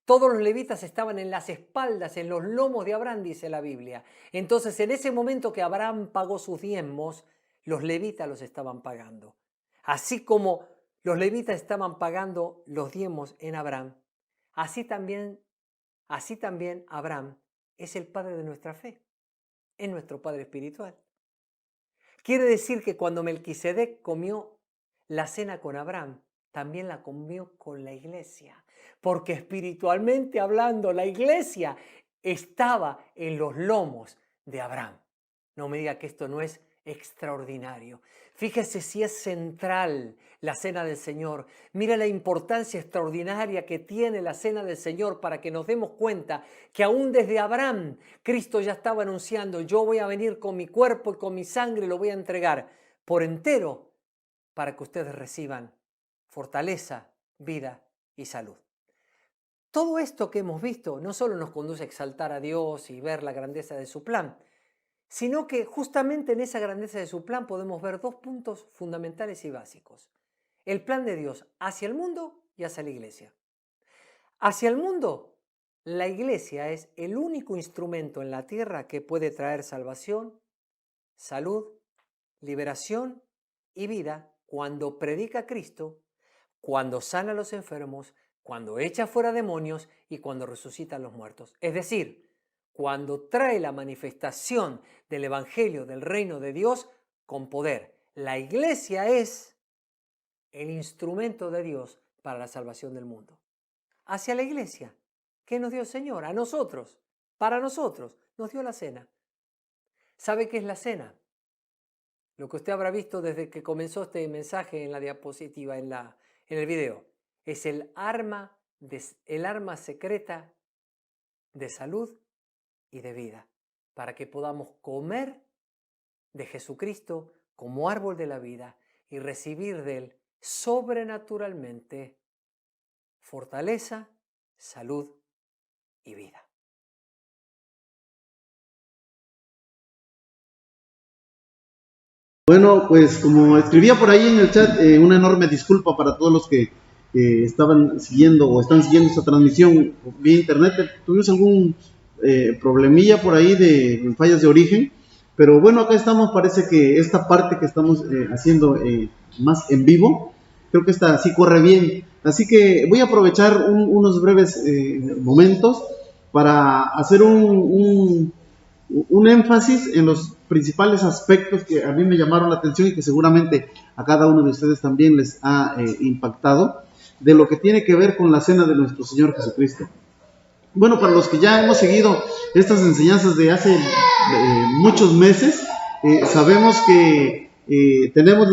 todos los levitas estaban en las espaldas, en los lomos de Abraham, dice la Biblia. Entonces, en ese momento que Abraham pagó sus diezmos, los levitas los estaban pagando. Así como los levitas estaban pagando los diezmos en Abraham, así también Abraham es el padre de nuestra fe, es nuestro padre espiritual. Quiere decir que cuando Melquisedec comió la cena con Abraham, también la comió con la iglesia, porque espiritualmente hablando, la iglesia estaba en los lomos de Abraham. No me diga que esto no es extraordinario. Fíjese si es central la cena del Señor. Mira la importancia extraordinaria que tiene la cena del Señor para que nos demos cuenta que aún desde Abraham, Cristo ya estaba anunciando: yo voy a venir con mi cuerpo y con mi sangre, lo voy a entregar por entero para que ustedes reciban fortaleza, vida y salud. Todo esto que hemos visto no solo nos conduce a exaltar a Dios y ver la grandeza de su plan, sino que justamente en esa grandeza de su plan podemos ver dos puntos fundamentales y básicos. El plan de Dios hacia el mundo y hacia la iglesia. Hacia el mundo, la iglesia es el único instrumento en la tierra que puede traer salvación, salud, liberación y vida cuando predica a Cristo, cuando sana a los enfermos, cuando echa fuera demonios y cuando resucita a los muertos. Es decir, cuando trae la manifestación del Evangelio, del reino de Dios con poder. La iglesia es el instrumento de Dios para la salvación del mundo. Hacia la iglesia, ¿qué nos dio el Señor? A nosotros, para nosotros, nos dio la cena. ¿Sabe qué es la cena? Lo que usted habrá visto desde que comenzó este mensaje en la diapositiva, en el video, es el arma secreta de salud y de vida, para que podamos comer de Jesucristo como árbol de la vida y recibir de Él sobrenaturalmente fortaleza, salud y vida. Bueno, pues como escribía por ahí en el chat, una enorme disculpa para todos los que estaban siguiendo o están siguiendo esta transmisión vía internet. Tuvimos algún problemilla por ahí de fallas de origen, pero bueno, acá estamos. Parece que esta parte que estamos haciendo más en vivo, creo que esta sí corre bien, así que voy a aprovechar unos breves momentos para hacer un énfasis en los principales aspectos que a mí me llamaron la atención y que seguramente a cada uno de ustedes también les ha impactado, de lo que tiene que ver con la cena de nuestro Señor Jesucristo. Bueno, para los que ya hemos seguido estas enseñanzas de hace muchos meses, sabemos que tenemos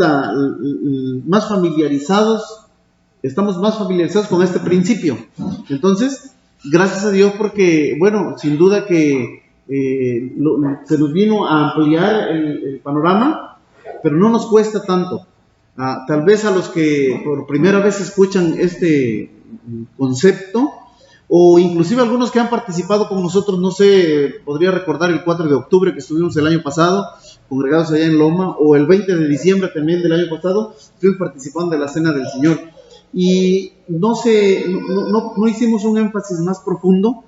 más familiarizados, estamos más familiarizados con este principio. Entonces, gracias a Dios, porque, bueno, sin duda que se nos vino a ampliar el panorama, pero no nos cuesta tanto. Tal vez a los que por primera vez escuchan este concepto, o inclusive algunos que han participado con nosotros, no sé, podría recordar el 4 de octubre que estuvimos el año pasado, congregados allá en Loma, o el 20 de diciembre también del año pasado, estuvimos participando de la Cena del Señor. Y no hicimos un énfasis más profundo,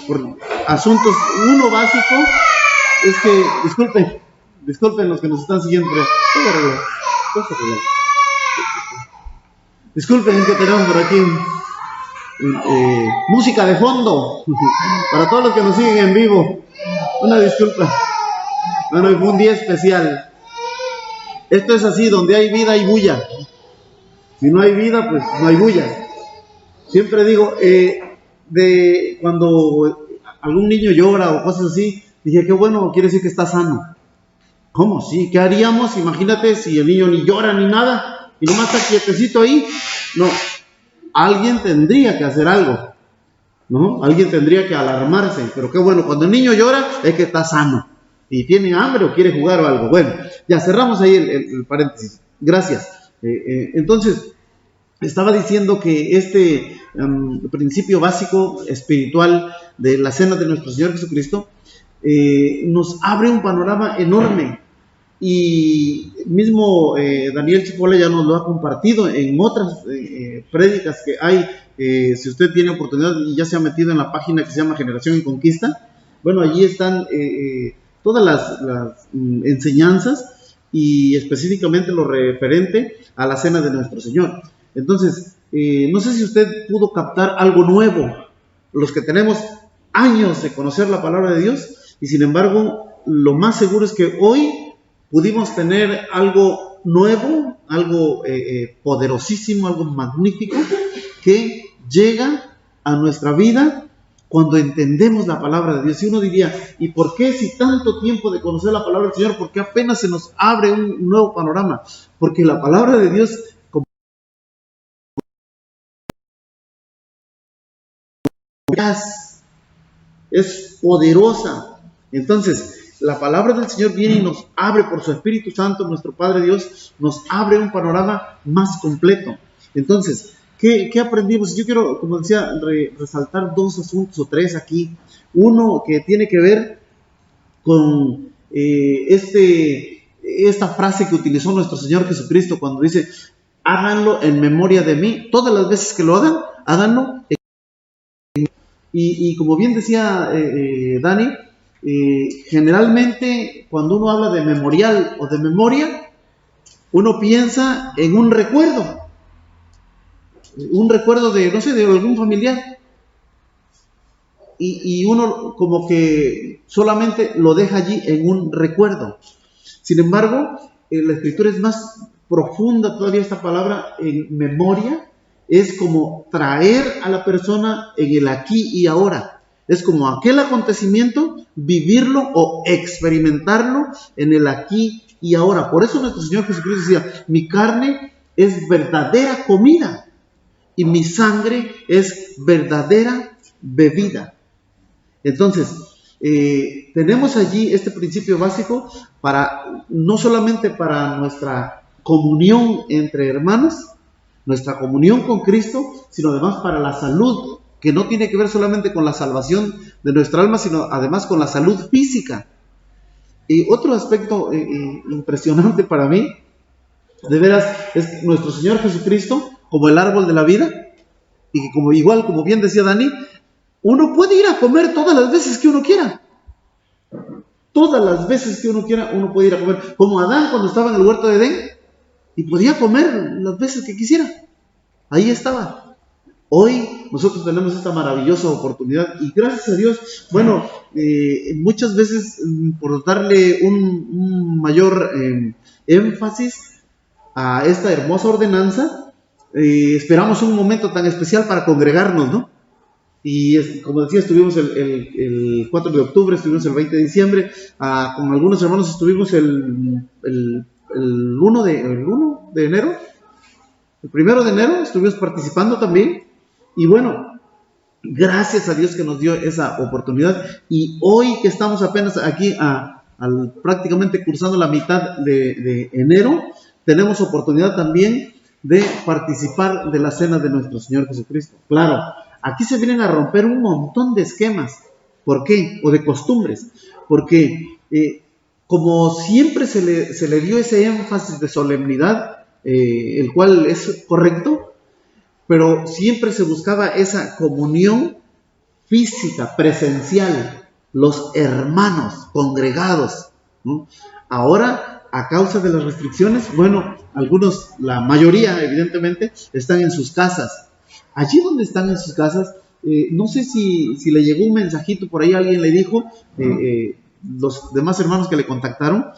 por asuntos. Uno básico es que, disculpen los que nos están siguiendo, pero disculpen que tenemos por aquí música de fondo para todos los que nos siguen en vivo. Una disculpa. Bueno, fue un día especial. Esto es así: donde hay vida hay bulla. Si no hay vida, pues no hay bulla. Siempre digo, de cuando algún niño llora o cosas así, dije, qué bueno, quiere decir que está sano. ¿Cómo? Sí, ¿qué haríamos? Imagínate si el niño ni llora ni nada y nomás está quietecito ahí. No, alguien tendría que hacer algo, ¿no? Alguien tendría que alarmarse. Pero qué bueno, cuando el niño llora es que está sano y tiene hambre o quiere jugar o algo. Bueno, ya cerramos ahí el paréntesis. Gracias. Entonces, estaba diciendo que este principio básico espiritual de la cena de nuestro Señor Jesucristo nos abre un panorama enorme, y mismo Daniel Chipola ya nos lo ha compartido en otras prédicas que hay. Si usted tiene oportunidad y ya se ha metido en la página que se llama Generación en Conquista, bueno, allí están todas las enseñanzas, y específicamente lo referente a la cena de nuestro Señor. Entonces, no sé si usted pudo captar algo nuevo, los que tenemos años de conocer la palabra de Dios, y sin embargo, lo más seguro es que hoy pudimos tener algo nuevo, algo poderosísimo, algo magnífico, que llega a nuestra vida cuando entendemos la palabra de Dios. Y uno diría, ¿y por qué si tanto tiempo de conocer la palabra del Señor, por qué apenas se nos abre un nuevo panorama? Porque la palabra de Dios es poderosa. Entonces, la palabra del Señor viene y nos abre por su Espíritu Santo, nuestro Padre Dios, nos abre un panorama más completo. Entonces, ¿qué aprendimos? Yo quiero, como decía, resaltar dos asuntos o tres aquí. Uno que tiene que ver con esta frase que utilizó nuestro Señor Jesucristo cuando dice, háganlo en memoria de mí. Todas las veces que lo hagan, háganlo. Y como bien decía Dani, generalmente cuando uno habla de memorial o de memoria, uno piensa en un recuerdo de, no sé, de algún familiar. Y uno como que solamente lo deja allí en un recuerdo. Sin embargo, la Escritura es más profunda todavía. Esta palabra en memoria es como traer a la persona en el aquí y ahora. Es como aquel acontecimiento, vivirlo o experimentarlo en el aquí y ahora. Por eso nuestro Señor Jesucristo decía, mi carne es verdadera comida y mi sangre es verdadera bebida. Entonces, tenemos allí este principio básico para, no solamente para nuestra comunión entre hermanos, nuestra comunión con Cristo, sino además para la salud, que no tiene que ver solamente con la salvación de nuestra alma, sino además con la salud física. Y otro aspecto impresionante para mí, de veras, es nuestro Señor Jesucristo como el árbol de la vida, y que como bien decía Dani, uno puede ir a comer todas las veces que uno quiera. Todas las veces que uno quiera, uno puede ir a comer. Como Adán cuando estaba en el huerto de Edén, y podía comer las veces que quisiera. Ahí estaba. Hoy nosotros tenemos esta maravillosa oportunidad y gracias a Dios, bueno, muchas veces por darle un mayor énfasis a esta hermosa ordenanza, esperamos un momento tan especial para congregarnos, ¿no? Y como decía, estuvimos el 4 de octubre, estuvimos el 20 de diciembre, con algunos hermanos estuvimos el 1 de enero, el 1 de enero estuvimos participando también, y bueno, gracias a Dios que nos dio esa oportunidad, y hoy que estamos apenas aquí prácticamente cursando la mitad de enero, tenemos oportunidad también de participar de la cena de nuestro Señor Jesucristo. Claro, aquí se vienen a romper un montón de esquemas. ¿Por qué? O de costumbres. Porque como siempre se le dio ese énfasis de solemnidad, el cual es correcto, pero siempre se buscaba esa comunión física, presencial, los hermanos congregados, ¿no? Ahora, a causa de las restricciones, bueno, algunos, la mayoría evidentemente, están en sus casas. Allí donde están en sus casas, no sé si le llegó un mensajito por ahí, alguien le dijo, los demás hermanos que le contactaron,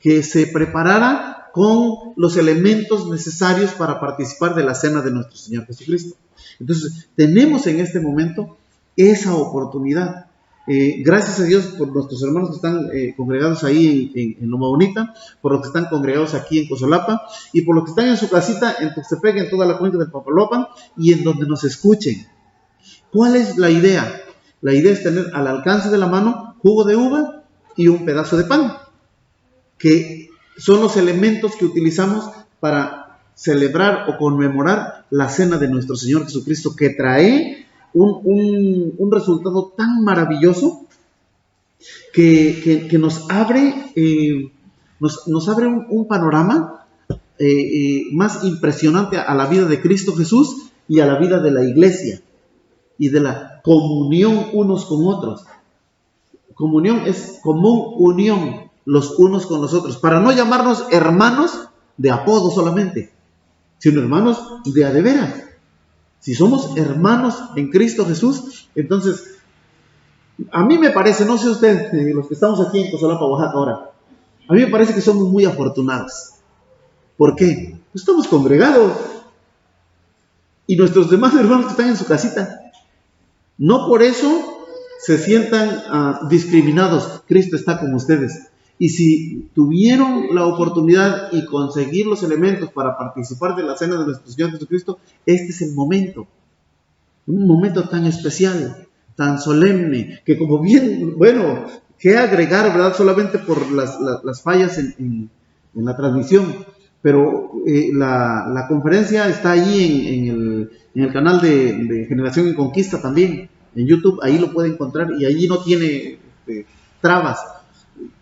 que se preparara con los elementos necesarios para participar de la cena de nuestro Señor Jesucristo. Entonces, tenemos en este momento esa oportunidad. Gracias a Dios por nuestros hermanos que están congregados ahí en Loma Bonita, por los que están congregados aquí en Cosolapa, y por los que están en su casita en Tuxtepec, en toda la cuenca del Papaloapan, y en donde nos escuchen. ¿Cuál es la idea? La idea es tener al alcance de la mano jugo de uva y un pedazo de pan, que son los elementos que utilizamos para celebrar o conmemorar la cena de nuestro Señor Jesucristo, que trae un resultado tan maravilloso que nos abre un panorama más impresionante a la vida de Cristo Jesús y a la vida de la iglesia y de la comunión unos con otros. Comunión es común unión los unos con los otros, para no llamarnos hermanos de apodo solamente, sino hermanos de a de veras. Si somos hermanos en Cristo Jesús, entonces, a mí me parece, no sé usted, los que estamos aquí en Cosolapa, Oaxaca ahora, a mí me parece que somos muy afortunados. ¿Por qué? Pues estamos congregados. Y nuestros demás hermanos que están en su casita. No por eso se sientan discriminados, Cristo está con ustedes. Y si tuvieron la oportunidad y conseguir los elementos para participar de la cena de nuestro Señor Jesucristo, este es el momento. Un momento tan especial, tan solemne, que como bien, bueno, que agregar, ¿verdad? Solamente por las fallas en la transmisión. Pero la conferencia está ahí en el canal de Generación en Conquista también, en YouTube, ahí lo puede encontrar y allí no tiene trabas.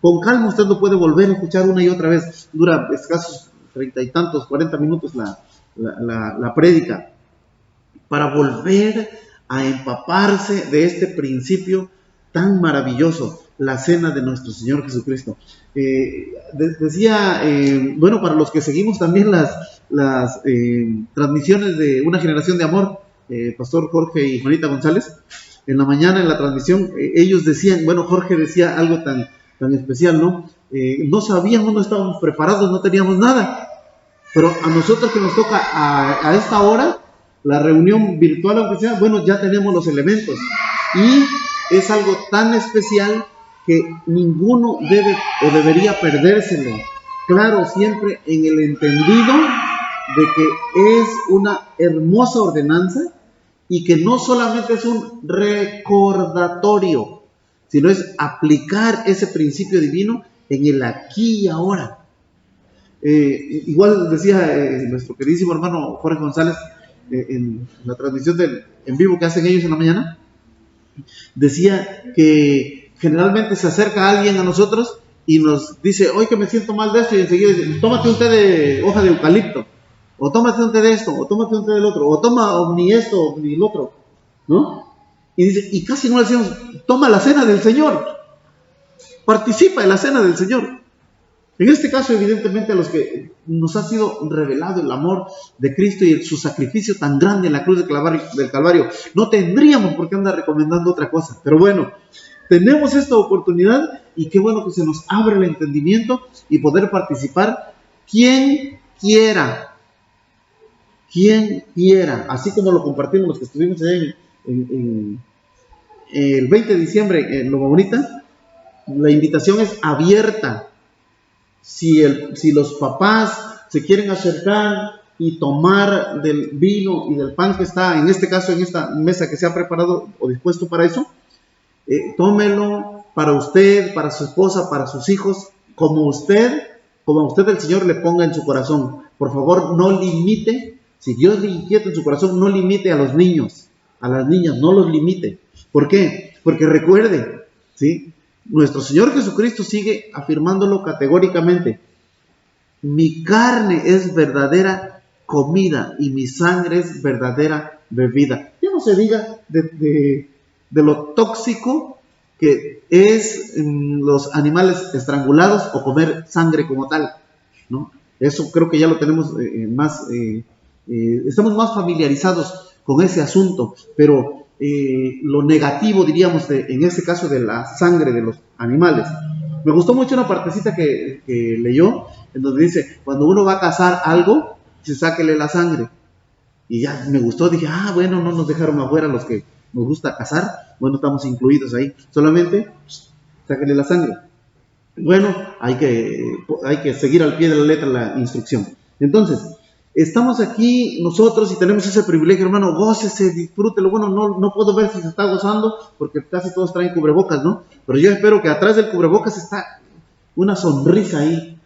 Con calma usted lo puede volver a escuchar una y otra vez, dura escasos 30 y tantos, 40 minutos la prédica, para volver a empaparse de este principio tan maravilloso, la cena de nuestro Señor Jesucristo. Decía, bueno, para los que seguimos también las transmisiones de Una Generación de Amor, Pastor Jorge y Juanita González, en la mañana en la transmisión, ellos decían, bueno, Jorge decía algo tan especial, ¿no? No sabíamos, no estábamos preparados, no teníamos nada, pero a nosotros que nos toca a esta hora, la reunión virtual, aunque sea, bueno, ya tenemos los elementos, y es algo tan especial que ninguno debe o debería perdérselo. Claro, siempre en el entendido de que es una hermosa ordenanza y que no solamente es un recordatorio, sino es aplicar ese principio divino en el aquí y ahora. Igual decía nuestro queridísimo hermano Jorge González en la transmisión en vivo que hacen ellos en la mañana, decía que generalmente se acerca alguien a nosotros y nos dice, hoy que me siento mal de esto, y enseguida dice, tómate un té de hoja de eucalipto, o tómate un té de esto, o tómate un té del otro, o toma ni esto ni el otro, ¿no? Y dice, y casi no le decimos, toma la cena del Señor, participa en la cena del Señor. En este caso, evidentemente, a los que nos ha sido revelado el amor de Cristo y su sacrificio tan grande en la cruz del Calvario, no tendríamos por qué andar recomendando otra cosa. Pero bueno, tenemos esta oportunidad y qué bueno que se nos abre el entendimiento y poder participar quien quiera, así como lo compartimos los que estuvimos allá en el 20 de diciembre en Loma Bonita. La invitación es abierta. Si los papás se quieren acercar y tomar del vino y del pan que está, en este caso, en esta mesa que se ha preparado o dispuesto para eso, tómelo para usted, para su esposa, para sus hijos, como a usted el Señor le ponga en su corazón. Por favor, no limite. Si Dios le inquieta en su corazón, no limite a los niños, a las niñas, no los limite. ¿Por qué? Porque recuerde, ¿sí? Nuestro Señor Jesucristo sigue afirmándolo categóricamente. Mi carne es verdadera comida y mi sangre es verdadera bebida. Ya no se diga de lo tóxico que es los animales estrangulados o comer sangre como tal, ¿no? Eso creo que ya lo tenemos estamos más familiarizados con ese asunto, pero lo negativo, diríamos, en este caso de la sangre de los animales. Me gustó mucho una partecita que leyó, en donde dice, cuando uno va a cazar algo, se sáquele la sangre. Y ya me gustó, dije, bueno, no nos dejaron afuera los que nos gusta cazar, bueno, estamos incluidos ahí, solamente sáquele la sangre. Bueno, hay que seguir al pie de la letra la instrucción. Entonces, estamos aquí nosotros y tenemos ese privilegio, hermano, gócese, disfrútelo. Bueno, no puedo ver si se está gozando porque casi todos traen cubrebocas, ¿no? Pero yo espero que atrás del cubrebocas está una sonrisa ahí,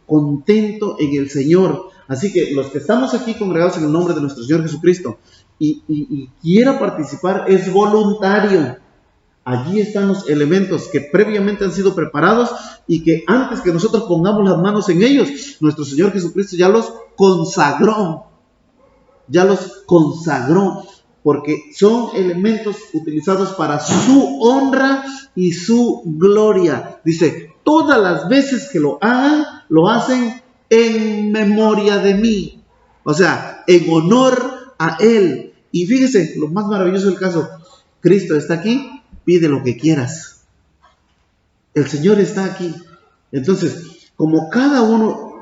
contento en el Señor. Así que los que estamos aquí congregados en el nombre de nuestro Señor Jesucristo y quiera participar, es voluntario. Allí están los elementos que previamente han sido preparados y que antes que nosotros pongamos las manos en ellos, nuestro Señor Jesucristo ya los consagró, porque son elementos utilizados para su honra y su gloria. Dice, todas las veces que lo hagan, lo hacen en memoria de mí, o sea, en honor a Él. Y fíjese, lo más maravilloso del caso, Cristo está aquí. Pide lo que quieras. El Señor está aquí. Entonces, como cada uno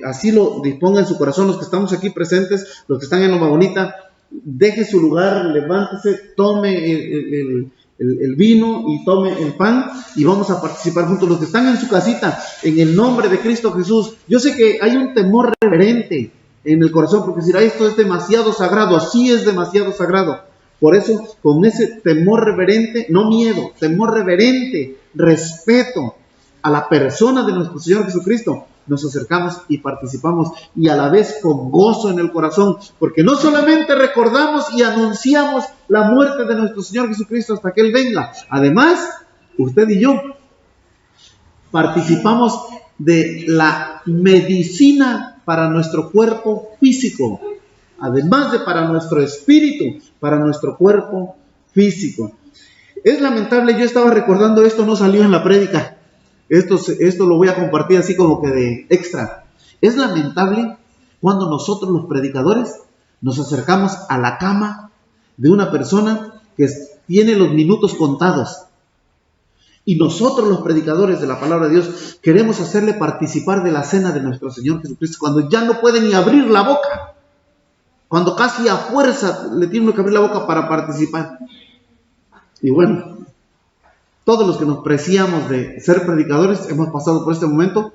así lo disponga en su corazón, los que estamos aquí presentes, los que están en Loma Bonita, deje su lugar, levántese, tome el vino y tome el pan y vamos a participar juntos. Los que están en su casita, en el nombre de Cristo Jesús. Yo sé que hay un temor reverente en el corazón, porque decir, esto es demasiado sagrado. Sí es demasiado sagrado. Por eso, con ese temor reverente, no miedo, temor reverente, respeto a la persona de nuestro Señor Jesucristo, nos acercamos y participamos, y a la vez con gozo en el corazón, porque no solamente recordamos y anunciamos la muerte de nuestro Señor Jesucristo hasta que Él venga, además, usted y yo participamos de la medicina para nuestro cuerpo físico, además de para nuestro espíritu, para nuestro cuerpo físico. Es lamentable, yo estaba recordando esto, no salió en la prédica. Esto lo voy a compartir así como que de extra. Es lamentable cuando nosotros los predicadores nos acercamos a la cama de una persona que tiene los minutos contados. Y nosotros los predicadores de la palabra de Dios queremos hacerle participar de la cena de nuestro Señor Jesucristo cuando ya no puede ni abrir la boca. Cuando casi a fuerza le tiene que abrir la boca para participar. Y bueno, todos los que nos preciamos de ser predicadores hemos pasado por este momento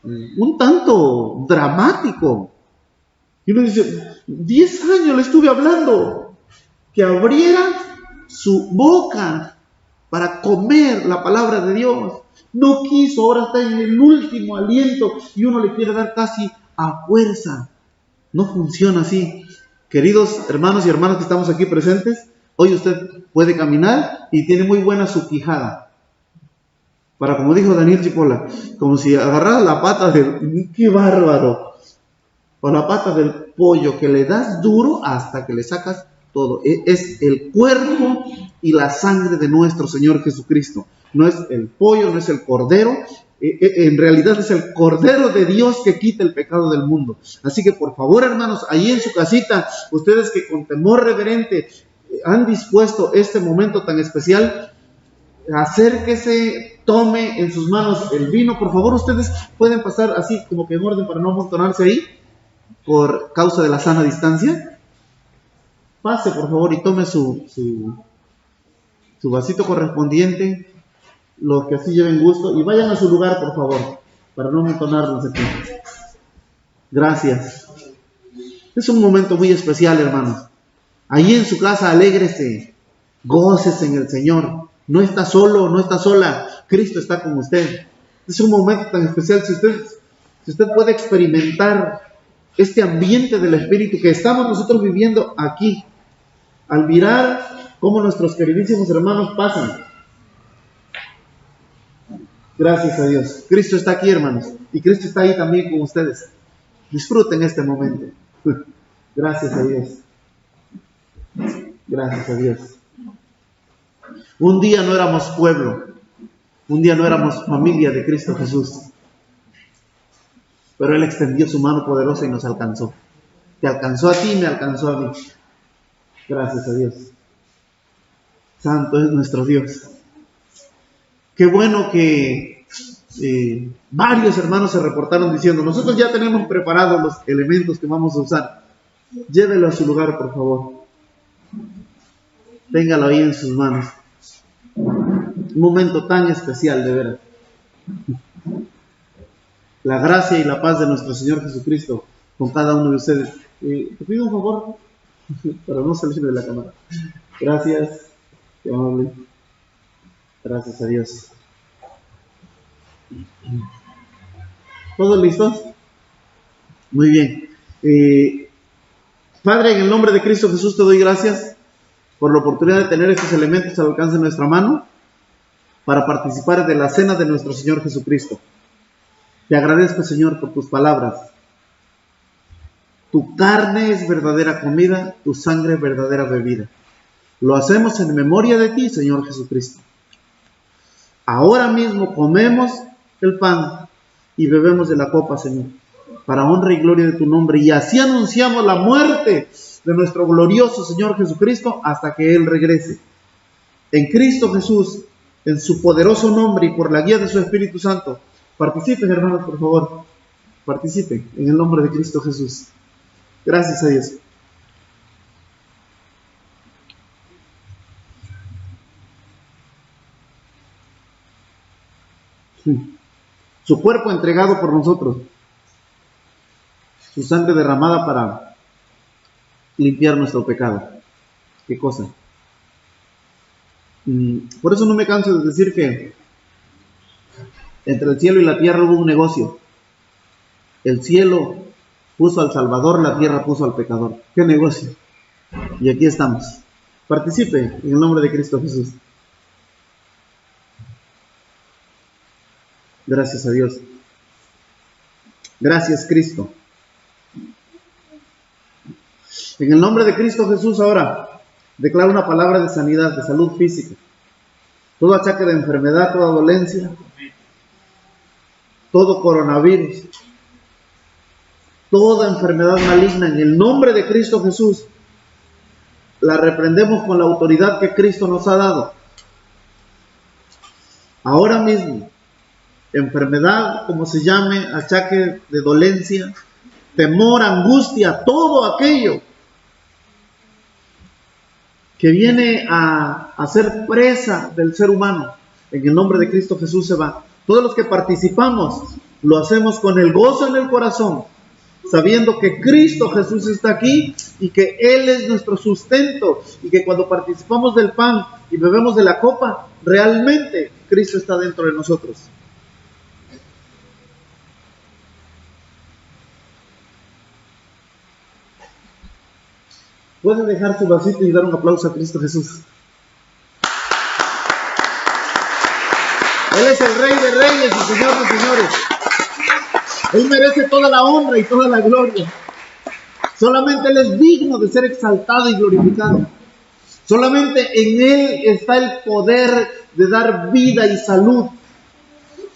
un tanto dramático. Y uno dice, 10 años le estuve hablando que abriera su boca para comer la palabra de Dios. No quiso, ahora está en el último aliento y uno le quiere dar casi a fuerza. No funciona así. Queridos hermanos y hermanas que estamos aquí presentes, hoy usted puede caminar y tiene muy buena su quijada. Para, como dijo Daniel Chipola, como si agarrara la pata del... ¡Qué bárbaro! O la pata del pollo que le das duro hasta que le sacas todo. Es el cuerpo y la sangre de nuestro Señor Jesucristo. No es el pollo, no es el cordero. En realidad es el Cordero de Dios que quita el pecado del mundo. Así que por favor, hermanos, ahí en su casita, ustedes que con temor reverente han dispuesto este momento tan especial, acérquese, tome en sus manos el vino. Por favor, ustedes pueden pasar así como que en orden para no amontonarse ahí por causa de la sana distancia. Pase por favor y tome su vasito correspondiente, los que así lleven gusto, y vayan a su lugar por favor para no amontonarnos aquí. Gracias. Es un momento muy especial, hermanos. Ahí en su casa alégrese, gócese en el Señor. No está solo, no está sola. Cristo está con usted. Es un momento tan especial. Si usted puede experimentar este ambiente del Espíritu que estamos nosotros viviendo aquí, al mirar cómo nuestros queridísimos hermanos pasan. Gracias a Dios. Cristo está aquí, hermanos. Y Cristo está ahí también con ustedes. Disfruten este momento. Gracias a Dios. Gracias a Dios. Un día no éramos pueblo. Un día no éramos familia de Cristo Jesús. Pero Él extendió su mano poderosa y nos alcanzó. Te alcanzó a ti y me alcanzó a mí. Gracias a Dios. Santo es nuestro Dios. Qué bueno que varios hermanos se reportaron diciendo, nosotros ya tenemos preparados los elementos que vamos a usar. Llévelo a su lugar, por favor. Téngalo ahí en sus manos. Un momento tan especial, de veras. La gracia y la paz de nuestro Señor Jesucristo con cada uno de ustedes. Te pido un favor para no salir de la cámara. Gracias. Qué amable. Gracias a Dios. ¿Todos listos? Muy bien. Padre, en el nombre de Cristo Jesús te doy gracias por la oportunidad de tener estos elementos al alcance de nuestra mano para participar de la cena de nuestro Señor Jesucristo. Te agradezco, Señor, por tus palabras. Tu carne es verdadera comida, tu sangre es verdadera bebida. Lo hacemos en memoria de ti, Señor Jesucristo. Ahora mismo comemos el pan y bebemos de la copa, Señor, para honra y gloria de tu nombre. Y así anunciamos la muerte de nuestro glorioso Señor Jesucristo hasta que Él regrese. En Cristo Jesús, en su poderoso nombre y por la guía de su Espíritu Santo, participen, hermanos, por favor. Participen en el nombre de Cristo Jesús. Gracias a Dios. Su cuerpo entregado por nosotros, su sangre derramada para limpiar nuestro pecado. ¿Qué cosa? Por eso no me canso de decir que entre el cielo y la tierra hubo un negocio. El cielo puso al Salvador, la tierra puso al pecador. ¿Qué negocio? Y aquí estamos. Participe en el nombre de Cristo Jesús. Gracias a Dios. Gracias, Cristo. En el nombre de Cristo Jesús ahora declaro una palabra de sanidad, de salud física. Todo achaque de enfermedad, toda dolencia, todo coronavirus, toda enfermedad maligna, en el nombre de Cristo Jesús, la reprendemos con la autoridad que Cristo nos ha dado. Ahora mismo, enfermedad, como se llame, achaque de dolencia, temor, angustia, todo aquello que viene a ser presa del ser humano, en el nombre de Cristo Jesús se va. Todos los que participamos, lo hacemos con el gozo en el corazón, sabiendo que Cristo Jesús está aquí y que Él es nuestro sustento, y que cuando participamos del pan y bebemos de la copa, realmente Cristo está dentro de nosotros. Puede dejar su vasito y dar un aplauso a Cristo Jesús. Él es el Rey de Reyes y Señor de Señores. Él merece toda la honra y toda la gloria. Solamente Él es digno de ser exaltado y glorificado. Solamente en Él está el poder de dar vida y salud.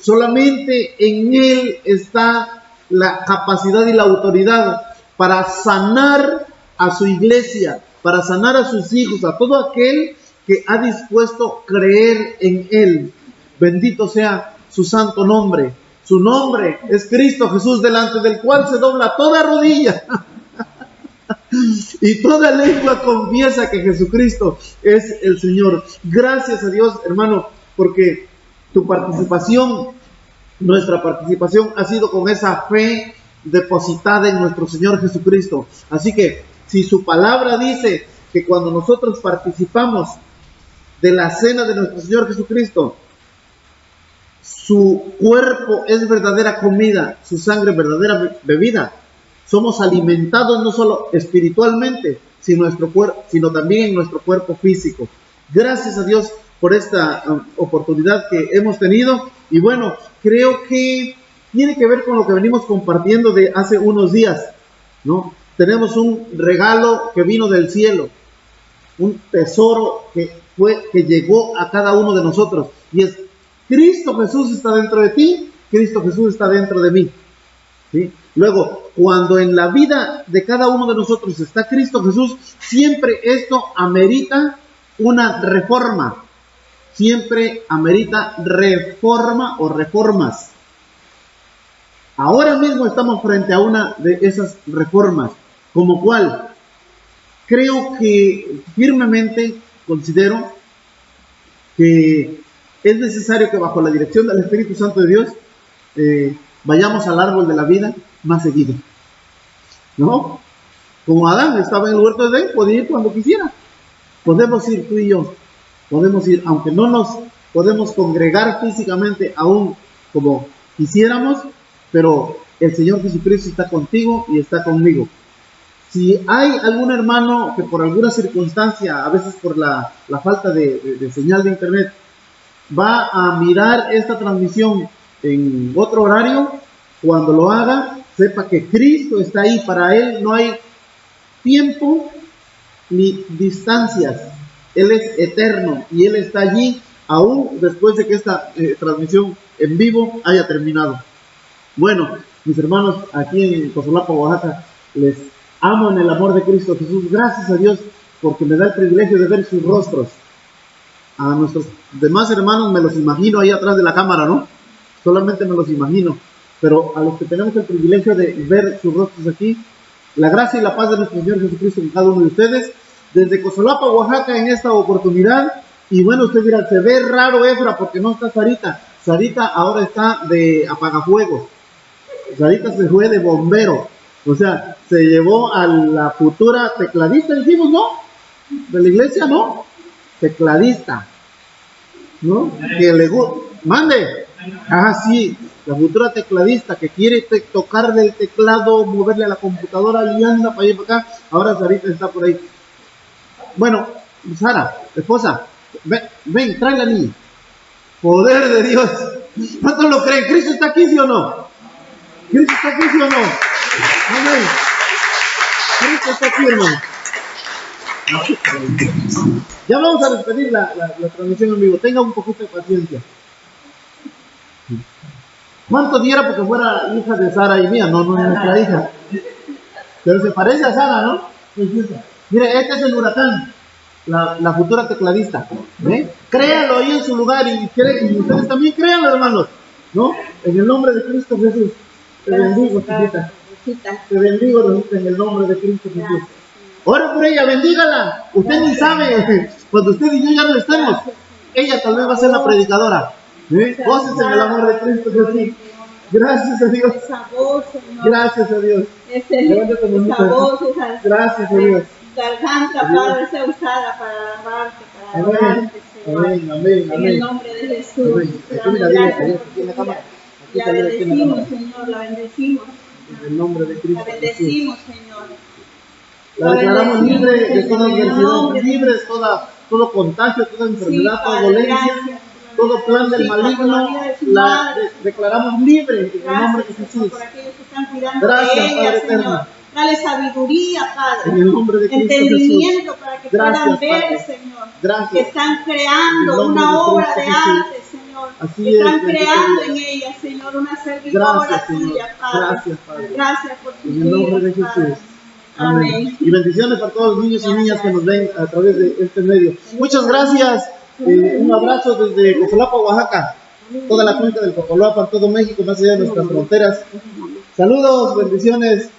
Solamente en Él está la capacidad y la autoridad para sanar a su iglesia, para sanar a sus hijos, a todo aquel que ha dispuesto creer en Él. Bendito sea su santo nombre. Su nombre es Cristo Jesús, delante del cual se dobla toda rodilla y toda lengua confiesa que Jesucristo es el Señor. Gracias a Dios, hermano, porque tu participación, nuestra participación, ha sido con esa fe depositada en nuestro Señor Jesucristo. Así que si su palabra dice que cuando nosotros participamos de la cena de nuestro Señor Jesucristo, su cuerpo es verdadera comida, su sangre verdadera bebida, somos alimentados no solo espiritualmente, sino también en nuestro cuerpo físico. Gracias a Dios por esta oportunidad que hemos tenido. Y bueno, creo que tiene que ver con lo que venimos compartiendo de hace unos días, ¿no? Tenemos un regalo que vino del cielo, un tesoro que llegó a cada uno de nosotros, y es Cristo Jesús está dentro de ti, Cristo Jesús está dentro de mí, ¿sí? Luego, cuando en la vida de cada uno de nosotros está Cristo Jesús, siempre esto amerita una reforma, siempre amerita reforma o reformas. Ahora mismo estamos frente a una de esas reformas, como cual creo que firmemente considero que es necesario que bajo la dirección del Espíritu Santo de Dios vayamos al árbol de la vida más seguido, ¿no? Como Adán estaba en el huerto de Edén, podía ir cuando quisiera. Podemos ir tú y yo, podemos ir, aunque no nos podemos congregar físicamente aún como quisiéramos, pero el Señor Jesucristo está contigo y está conmigo. Si hay algún hermano que por alguna circunstancia, a veces por la falta de señal de internet, va a mirar esta transmisión en otro horario, cuando lo haga, sepa que Cristo está ahí. Para Él no hay tiempo ni distancias. Él es eterno y Él está allí aún después de que esta transmisión en vivo haya terminado. Bueno, mis hermanos, aquí en Cosolapa, Oaxaca, les amo en el amor de Cristo Jesús. Gracias a Dios porque me da el privilegio de ver sus rostros. A nuestros demás hermanos me los imagino ahí atrás de la cámara, ¿no? Solamente me los imagino. Pero a los que tenemos el privilegio de ver sus rostros aquí, la gracia y la paz de nuestro Señor Jesucristo con cada uno de ustedes, desde Cosolapa, Oaxaca, en esta oportunidad. Y bueno, usted dirá, se ve raro, Efra, porque no está Sarita. Sarita ahora está de apagafuegos. Sarita se fue de bombero. O sea, se llevó a la futura tecladista, dijimos, ¿no? De la iglesia, ¿no? Tecladista, ¿no? Que le gusta. Mande. Ah, sí, la futura tecladista que quiere tocarle el teclado, moverle a la computadora y anda para allá y para acá. Ahora Sarita está por ahí. Bueno, Sara, esposa, ven, trae la niña. Poder de Dios. ¿Cuántos lo creen? ¿Cristo está aquí, sí o no? ¿Cristo está aquí, sí o no? Amén. Cristo está aquí, hermano. Ya vamos a despedir la transmisión en vivo. Tenga un poquito de paciencia. ¿Cuánto diera porque fuera hija de Sara y mía? No es nuestra hija. Pero se parece a Sara, ¿no? Mire, este es el huracán. La futura tecladista. ¿Ve? Créalo ahí en su lugar y ustedes también créanlo, hermanos. ¿No? En el nombre de Cristo Jesús. Te bendigo, chiquita. Te bendigo, Rosita, en el nombre de Cristo Jesús. Ora por ella, bendígala. Usted ni sabe, cuando usted y yo ya no estemos, ella tal vez va a ser la predicadora. Gócense en el amor de Cristo Jesús. Gracias a Dios. Gracias a Dios. Gracias a Dios. Garganta, Padre, sea usada para alabarte, para adorarte, Señor. Amén. En el nombre de Jesús. La bendecimos, Señor, la bendecimos. En el nombre de Cristo. La bendecimos, Señor. La declaramos libre de toda adversidad, libre de todo contagio, toda enfermedad, toda dolencia, todo plan del maligno. La declaramos libre en el nombre de Jesús. Por aquellos que están cuidando Gracias, de ella, Padre Señor. eterno. Dale sabiduría, Padre. En el nombre de Cristo entendimiento Jesús. para que Gracias, puedan ver, Padre. Señor. Gracias. Que están creando En el nombre una de obra Cristo de Jesús. arte, Señor. Así Que están es, bendito creando Dios. en ella, Señor, una servidora Gracias, Señor. tuya, Padre. Gracias, Padre. Gracias por tus En el nombre de hijos, Padre. Jesús. Amén. Y bendiciones para todos los niños y niñas que nos ven a través de este medio. Muchas gracias. Un abrazo desde Cosolapa, Oaxaca. Toda la cuenca del Cocoloapa, todo México, más allá de nuestras fronteras. Saludos, bendiciones.